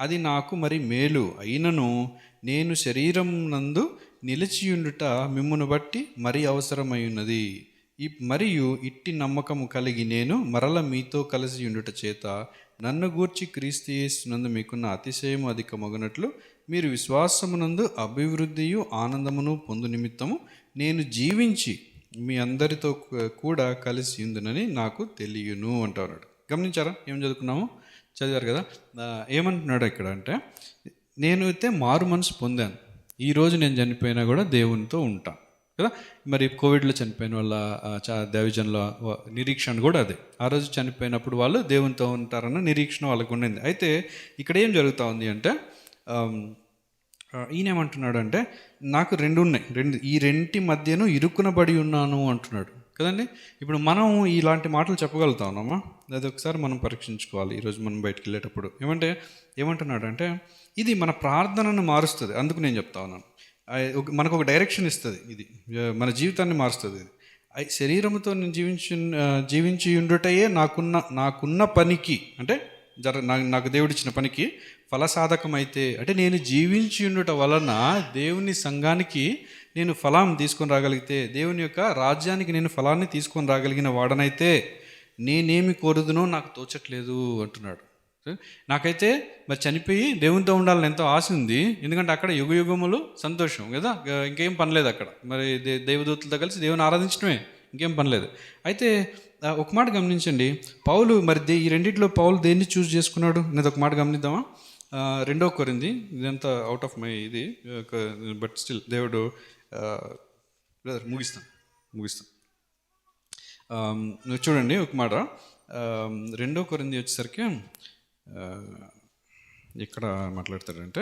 అది నాకు మరి మేలు. అయినను నేను శరీరం నందు నిలిచియుండుట మిమ్మును బట్టి మరీ అవసరమై ఉన్నది. మరియు ఇట్టి నమ్మకము కలిగి నేను మరల మీతో కలిసి ఉండుట చేత నన్ను గూర్చి క్రీస్తు యేసునందు మీకున్న అతిశయము అధికమగునట్లు మీరు విశ్వాసమునందు అభివృద్ధియు ఆనందమును పొందు నిమిత్తము నేను జీవించి మీ అందరితో కూడా కలిసి ఉందునని నాకు తెలియను అంటున్నాడు. గమనించారా ఏం చదువుకున్నాము? చదివారు కదా. ఏమంటున్నాడు ఇక్కడ అంటే, నేను అయితే మారు మనసు పొందాను, ఈరోజు నేను చనిపోయినా కూడా దేవునితో ఉంటాను కదా. మరి కోవిడ్లో చనిపోయిన వాళ్ళ దైవజనుల నిరీక్షణ కూడా అదే. ఆ రోజు చనిపోయినప్పుడు వాళ్ళు దేవునితో ఉంటారన్న నిరీక్షణ వాళ్ళకు ఉండింది. అయితే ఇక్కడ ఏం జరుగుతూ ఉంది అంటే, ఈయన ఏమంటున్నాడు అంటే, నాకు రెండు ఉన్నాయి, ఈ రెంటి మధ్యను ఇరుక్కునబడి ఉన్నాను అంటున్నాడు కదండి. ఇప్పుడు మనం ఇలాంటి మాటలు చెప్పగలుగుతా ఉన్నామా? అది ఒకసారి మనం పరీక్షించుకోవాలి ఈరోజు మనం బయటికి వెళ్ళేటప్పుడు. ఏమంటున్నాడు అంటే, ఇది మన ప్రార్థనను మారుస్తుంది. అందుకు నేను చెప్తా ఉన్నాను, మనకు ఒక డైరెక్షన్ ఇస్తుంది, ఇది మన జీవితాన్ని మారుస్తుంది. ఇది శరీరంతో నేను జీవించి ఉండుటయే నాకున్న పనికి, అంటే నాకు దేవుడిచ్చిన పనికి ఫలసాధకమైతే, అంటే నేను జీవించి ఉండుట వలన దేవుని సంఘానికి నేను ఫలం తీసుకొని రాగలిగితే, దేవుని యొక్క రాజ్యానికి నేను ఫలాన్ని తీసుకొని రాగలిగిన వాడనైతే నేనేమి కోరుదునో నాకు తోచట్లేదు అంటున్నాడు. నాకైతే మరి చనిపోయి దేవునితో ఉండాలని ఎంతో ఆశ ఉంది, ఎందుకంటే అక్కడ యుగయుగములు సంతోషం కదా, ఇంకేం పనిలేదు అక్కడ. మరి దేవదూతలతో కలిసి దేవుని ఆరాధించడమే, ఇంకేం పనిలేదు. అయితే ఒక మాట గమనించండి, పౌలు మరి ఈ రెండిట్లో పౌలు దేన్ని చూస్ చేసుకున్నాడు అనేది ఒక మాట గమనిద్దామా? 2 కొరింథీ, ఇదంతా అవుట్ ఆఫ్ మై ఇది, బట్ స్టిల్ దేవుడు ముగిస్తాను. చూడండి ఒక మాట, 2 కొరింథీ వచ్చేసరికి ఇక్కడ మాట్లాడతాడంటే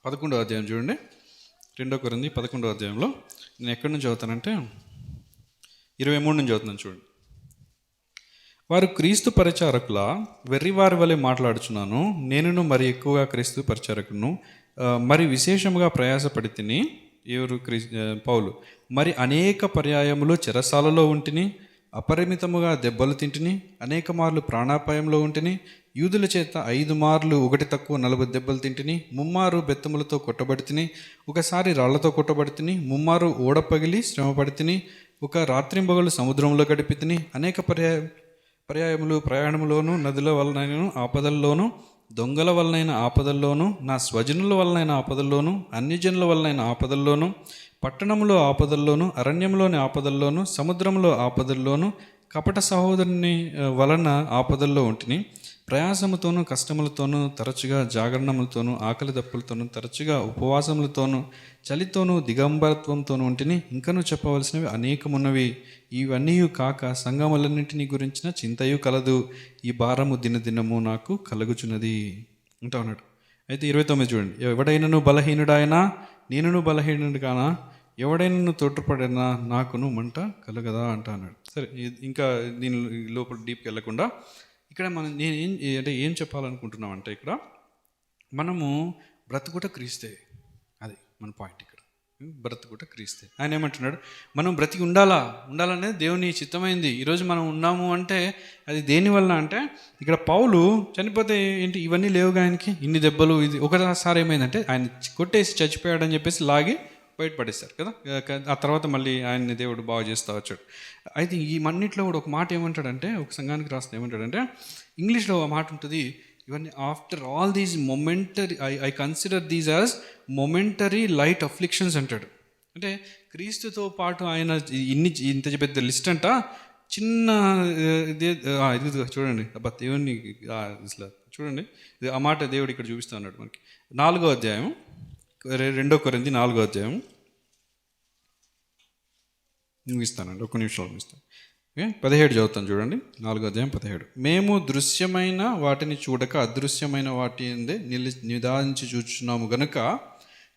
11వ అధ్యాయం చూడండి. 2 కొరింథీ 11వ అధ్యాయంలో నేను ఎక్కడి నుంచి చదువుతానంటే 23 నుంచి చదువుతున్నాను చూడండి. వారు క్రీస్తు పరిచారకుల వెర్రివారి వలె మాట్లాడుచున్నాను, నేనును మరి ఎక్కువగా క్రీస్తు పరిచారకును, మరి విశేషముగా ప్రయాసపడి తిని. ఎవరు? పౌలు. మరి అనేక పర్యాయములు చెరసాలలో ఉంటిని, అపరిమితముగా దెబ్బలు తింటిని, అనేక మార్లు ప్రాణాపాయంలో ఉంటిని, యూదుల చేత 5 మార్లు 1 తక్కువ 40 దెబ్బలు తింటిని, 3 మారు బెత్తములతో కొట్టబడి తిని, ఒకసారి రాళ్లతో కొట్టబడి తిని, 3 మారు ఓడ పగిలి శ్రమపడి తిని, ఒక రాత్రింబగలు సముద్రంలో గడిపి తిని, అనేక పర్యాయములు ప్రయాణములోను, నదుల వలనైన ఆపదల్లోనూ, దొంగల వలనైన ఆపదల్లోనూ, నా స్వజనుల వలనైన ఆపదల్లోనూ, అన్యజనుల వలనైన ఆపదల్లోనూ, పట్టణంలో ఆపదల్లోనూ, అరణ్యంలోని ఆపదల్లోనూ, సముద్రంలో ఆపదల్లోనూ, కపట సహోదరుని వలన ఆపదల్లో ఉంటిని, ప్రయాసముతోనూ కష్టములతోనూ, తరచుగా జాగరణములతోనూ, ఆకలి దప్పులతోనూ, తరచుగా ఉపవాసములతోనూ, చలితోనూ, దిగంబరత్వంతోనూ ఉంటిని. ఇంకనూ చెప్పవలసినవి అనేకమున్నవి. ఇవన్నీ కాక సంఘములన్నింటినీ గురించిన చింతయు కలదు. ఈ భారము దినదినము నాకు కలుగుచున్నది అంటా ఉన్నాడు. అయితే 29 చూడండి. ఎవడైనను బలహీనుడాయనా, నేనును బలహీనుడు కానా, ఎవడైనా తోడ్పడినా నాకును మంట కలగదా అంటా అన్నాడు. సరే, ఇంకా దీని లోపల డీప్కి వెళ్ళకుండా ఇక్కడ మనం ఏం చెప్పాలనుకుంటున్నాం అంటే, ఇక్కడ మనము బ్రతుకుట క్రీస్తే, అది మన పాయింట్. ఇక్కడ బ్రతుకుట క్రీస్తే. ఆయన ఏమంటున్నాడు, మనం బ్రతికి ఉండాలనేది దేవుని చిత్తమైంది. ఈరోజు మనం ఉన్నాము అంటే అది దేనివల్ల అంటే, ఇక్కడ పౌలు చనిపోతే ఏంటి ఇవన్నీ లేవుగా, ఆయనకి ఇన్ని దెబ్బలు, ఇది ఒకసారి ఏమైందంటే ఆయన కొట్టేసి చచ్చిపోయాడని చెప్పేసి లాగి బయటపడేస్తారు కదా. ఆ తర్వాత మళ్ళీ ఆయన్ని దేవుడు బాగు చేస్తూ వచ్చాడు. అయితే ఈ మన్నిట్లో కూడా ఒక మాట ఏమంటాడంటే, ఒక సంఘానికి రాస్తే ఏమంటాడంటే, ఇంగ్లీష్లో ఒక మాట ఉంటుంది, ఇవన్నీ after all these momentary I consider these as momentary light afflictions అంటాడు. అంటే క్రీస్తుతో పాటు ఆయన ఇంత పెద్ద లిస్ట్ అంట, చిన్న ఇది చూడండి, అబ్బా దేవుని చూడండి, ఆ మాట దేవుడు ఇక్కడ చూపిస్తూ ఉన్నాడు మనకి. 4వ అధ్యాయం 2 కొరింథీ 4వ అధ్యాయం ముగిస్తానండి, ఒక్క నిమిషాలు ముగిస్తాను. 17 చదువుతాను చూడండి. 4వ అధ్యాయం 17. మేము దృశ్యమైన వాటిని చూడక అదృశ్యమైన వాటి అందే నిదానించి చూచున్నాము గనుక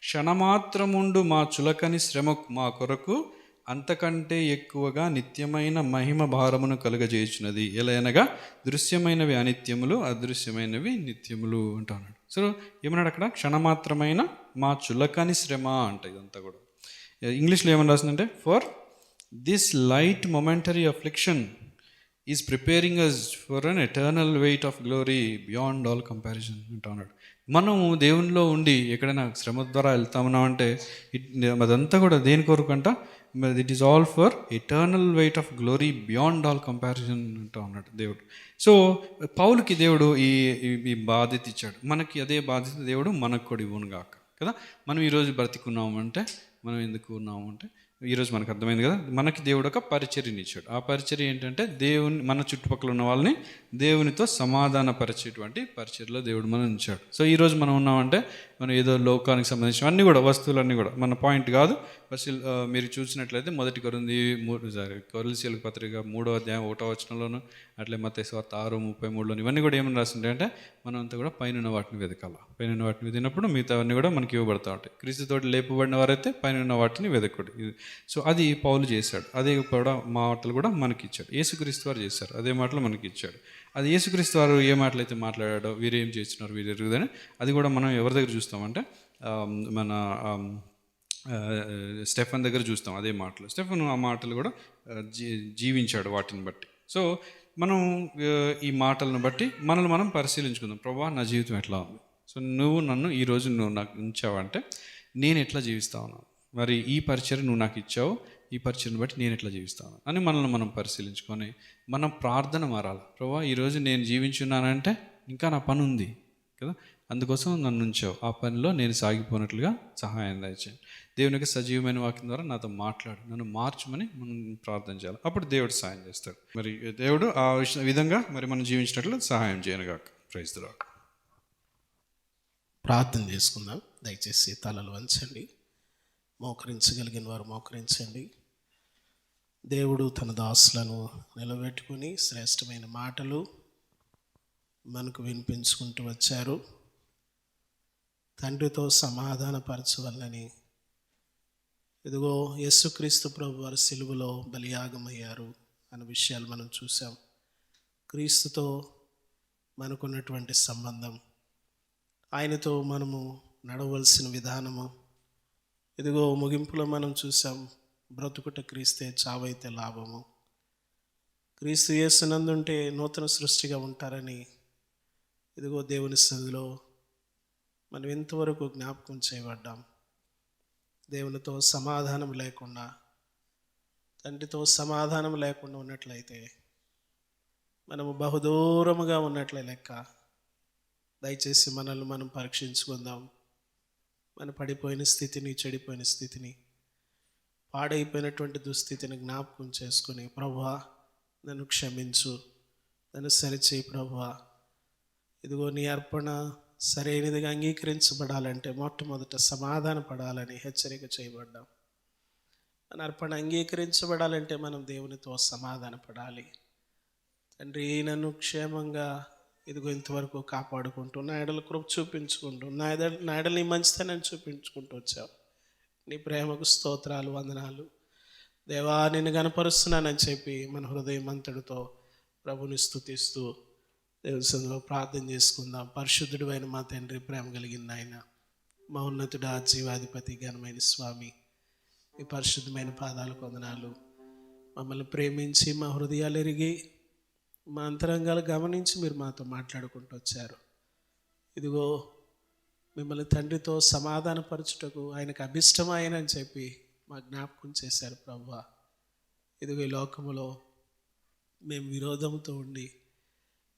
క్షణమాత్రముండు మా చులకని శ్రమ మా కొరకు అంతకంటే ఎక్కువగా నిత్యమైన మహిమ భారమును కలుగజేయుచున్నది. ఎలయనగా దృశ్యమైనవి అనిత్యములు, అదృశ్యమైనవి నిత్యములు అంటున్నాడు. సో ఏమన్నాడు అక్కడ? క్షణమాత్రమైన మా చులకని శ్రమ అంట. ఇదంతా కూడా ఇంగ్లీష్లో ఏమని రాసిందంటే, for this light momentary affliction is preparing us for an eternal weight of glory beyond all comparison అంటున్నాడు. మనము దేవునిలో ఉండి ఎక్కడైనా శ్రమ ద్వారా వెళ్తామన్నామంటే అదంతా కూడా దేని కొరకు అంట? It is all for eternal weight of glory beyond all comparison అంటూ అన్నాడు దేవుడు. సో పౌలుకి దేవుడు ఈ బాధ్యత ఇచ్చాడు, మనకి అదే బాధ్యత దేవుడు మనకు కూడా ఇవ్వను గాక కదా. మనం ఈరోజు బ్రతికున్నామంటే, మనం ఎందుకు ఉన్నామంటే ఈరోజు మనకు అర్థమైంది కదా, మనకి దేవుడు ఒక పరిచర్యని ఇచ్చాడు. ఆ పరిచర్య ఏంటంటే దేవుని, మన చుట్టుపక్కల ఉన్న వాళ్ళని దేవునితో సమాధాన పరిచేటువంటి పరిచర్యలో దేవుడు మనం ఉంచాడు. సో ఈరోజు మనం ఉన్నామంటే మనం ఏదో లోకానికి సంబంధించిన అన్నీ కూడా, వస్తువులన్నీ కూడా మన పాయింట్ కాదు. ఫస్ట్ మీరు చూసినట్లయితే మొదటి కొరింథీయులకు పత్రిక 3వ అధ్యాయం 1వ వచనంలోను, అట్లే మత్తయి సువార్త 6:33లోను ఇవన్నీ కూడా ఏమని రాస్తుంటే అంటే మనం అంతా కూడా పైన వాటిని వెతకాలి. పైన వాటిని వెతికినప్పుడు మిగతావన్నీ కూడా మనకి ఇవ్వబడతా ఉంటాయి. క్రీస్తుతోటి లేపబడిన వారైతే పైన వాటిని వెతకూడదు. సో అది పౌలు చేశాడు, అదే కూడా మాటలు కూడా మనకి ఇచ్చాడు. యేసుక్రీస్తు వారు చేశారు, అదే మాటలు మనకి ఇచ్చాడు. అది యేసుక్రీస్తు వారు ఏ మాటలు అయితే మాట్లాడాడో, వీరు ఏం చేస్తున్నారు వీరు ఎరుగుదని, అది కూడా మనం ఎవరి దగ్గర చూస్తామంటే మన స్టెఫన్ దగ్గర చూస్తాం. అదే మాటలు స్టెఫన్ ఆ మాటలు కూడా జీవించాడు వాటిని బట్టి. సో మనం ఈ మాటలను బట్టి మనల్ని మనం పరిశీలించుకుందాం. ప్రభువా, నా జీవితం ఎట్లా ఉంది? సో నువ్వు నన్ను ఈరోజు నువ్వు నాకు ఉంచావంటే నేను ఎట్లా జీవిస్తా ఉన్నాను? మరి ఈ పరిచయం నువ్వు నాకు ఇచ్చావు, ఈ పరిచయం బట్టి నేను ఎట్లా జీవిస్తాను అని మనల్ని మనం పరిశీలించుకొని మనం ప్రార్థన మారాలి. ప్రభువా, ఈరోజు నేను జీవించున్నానంటే ఇంకా నా పని ఉంది కదా, అందుకోసం నన్ను ఉంచావు, ఆ పనిలో నేను సాగిపోయినట్లుగా సహాయం దయచేయండి. దేవుని యొక్క సజీవమైన వాక్యం ద్వారా నాతో మాట్లాడు, నన్ను మార్చమని మనం ప్రార్థన చేయాలి. అప్పుడు దేవుడు సహాయం చేస్తాడు. మరి దేవుడు ఆ విధంగా మరి మనం జీవించినట్లు సహాయం చేయనుగాక. Praise the lord. ప్రార్థన చేసుకుందాం. దయచేసి తలలు వంచండి, మోకరించగలిగిన వారు మోకరించండి. దేవుడు తన దాసులను నిలబెట్టుకుని శ్రేష్టమైన మాటలు మనకు వినిపించుకుంటూ వచ్చారు. తండ్రితో సమాధానపరచవలనని ఇదిగో యేసుక్రీస్తు ప్రభు వారు సిలువలో బలియాగమయ్యారు అనే విషయాలు మనం చూసాం. క్రీస్తుతో మనకున్నటువంటి సంబంధం, ఆయనతో మనము నడవలసిన విధానము, ఇదిగో ముగింపులో మనం చూసాం, బ్రతుకుట క్రీస్తే చావైతే లాభము. క్రీస్తు యేసునందుంటే నూతన సృష్టిగా ఉంటారని ఇదిగో దేవుని సన్నిధిలో మనం ఇంతవరకు జ్ఞాపకం చేయబడ్డాం. దేవునితో సమాధానం లేకుండా, తండ్రితో సమాధానం లేకుండా ఉన్నట్లయితే మనము బహుదూరముగా ఉన్నట్లే లెక్క. దయచేసి మనల్ని మనం పరీక్షించుకుందాం. మన పడిపోయిన స్థితిని, చెడిపోయిన స్థితిని, పాడైపోయినటువంటి దుస్థితిని జ్ఞాపకం చేసుకుని, ప్రభువా నన్ను క్షమించు, నన్ను సరిచేయి ప్రభువా. ఇదిగో నీ అర్పణ సరైనదిగా అంగీకరించబడాలంటే మొట్టమొదట సమాధాన పడాలని హెచ్చరిక చేయబడ్డాం. మన అర్పణ అంగీకరించబడాలంటే మనం దేవునితో సమాధాన పడాలి. తండ్రి, నన్ను క్షేమంగా ఇదిగో ఇంతవరకు కాపాడుకుంటూ, నా ఎడల కృప చూపించుకుంటూ, నా ఎడల నీ మంచితనాన్ని చూపించుకుంటూ వచ్చావు. నీ ప్రేమకు స్తోత్రాలు, వందనాలు దేవా. నిన్ను గనపరుస్తున్నానని చెప్పి మన హృదయం అంతటితో ప్రభుని స్తుతిస్తూ దేవుని సన్నిధిలో ప్రార్థన చేసుకుందాం. పరిశుద్ధుడు అయిన మా తండ్రి, ప్రేమ కలిగిన ఆయన, మహోన్నతుడా, జీవాధిపతి, ఘనమైన స్వామి, మీ పరిశుద్ధమైన పాదాలకు వందనాలు. మమ్మల్ని ప్రేమించి మా హృదయాలు ఎరిగి మా అంతరంగాలు గమనించి మీరు మాతో మాట్లాడుకుంటూ వచ్చారు. ఇదిగో మిమ్మల్ని తండ్రితో సమాధానపరచుటకు ఆయనకు అభిష్టమాయనని చెప్పి మా జ్ఞాపకం చేశారు ప్రభువా. ఇదిగో ఈ లోకములో మేము విరోధంతో ఉండి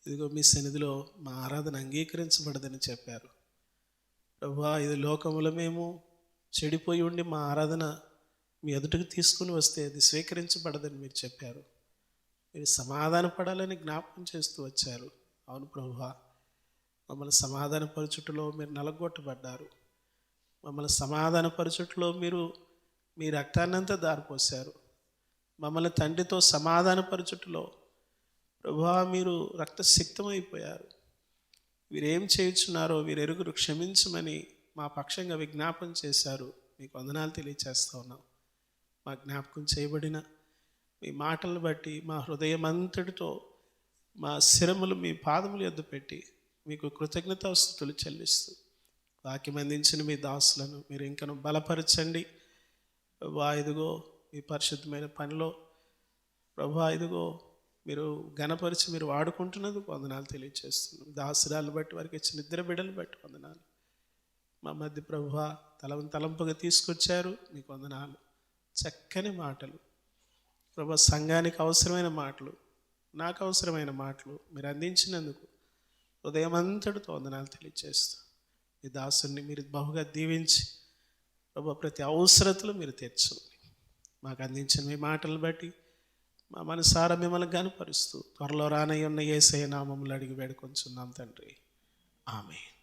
ఇదిగో మీ సన్నిధిలో మా ఆరాధన అంగీకరించబడదని చెప్పారు ప్రభువా. ఇది లోకములో మేము చెడిపోయి ఉండి మా ఆరాధన మీ ఎదుటికి తీసుకుని వస్తే అది స్వీకరించబడదని మీరు చెప్పారు. మీరు సమాధాన పడాలని జ్ఞాపకం చేస్తూ వచ్చారు. అవును ప్రభువా, మమ్మల్ని సమాధానపరచుటలో మీరు నలగొట్టబడ్డారు. మమ్మల్ని సమాధానపరచుటలో మీరు మీ రక్తాన్నంతా దారిపోశారు. మమ్మల్ని తండ్రితో సమాధానపరచుటలో ప్రభువా మీరు రక్తసిక్తమైపోయారు. వీరేం చేయుచున్నారో వీరు ఎరుగురు, క్షమించమని మా పక్షంగా విజ్ఞాపన చేశారు. మీకు వందనాలు తెలియచేస్తూ ఉన్నాం. మా జ్ఞాపకం చేయబడిన మీ మాటలను బట్టి మా హృదయం అంతటితో మా శిరములు మీ పాదముల యొద్ద పెట్టి మీకు కృతజ్ఞతాస్తుతులు చెల్లిస్తూ వాక్యం అందించిన మీ దాసులను మీరు ఇంకను బలపరచండి ప్రభువా. ఇదిగో మీ పరిశుద్ధమైన పనిలో ప్రభువా ఇదిగో మీరు ఘనపరిచి మీరు వాడుకుంటున్నందుకు వందనాలు తెలియజేస్తున్నాం. దాసురాలు బట్టి వారికి ఇచ్చిన ఇద్దరు బిడ్డలు బట్టి వందనాలు. మా మధ్య ప్రభువా తలంపుగా తీసుకొచ్చారు, మీకు వందనాలు. చక్కని మాటలు ప్రభా, సంఘానికి అవసరమైన మాటలు, నాకు అవసరమైన మాటలు మీరు అందించినందుకు హృదయమంతటితో వందనాలు తెలియజేస్తూ మీ దాసుని మీరు బహుగా దీవించి ప్రభా ప్రతి అవసరతలు మీరు తీర్చండి. మాకు అందించిన మీ మాటలు బట్టి మా మనసారా మిమ్మల్ని కనపరుస్తూ త్వరలో రానయ్యున్న యేసయ్య నామములో అడిగి వేడుకొంచున్నాం తండ్రి. ఆమేన్.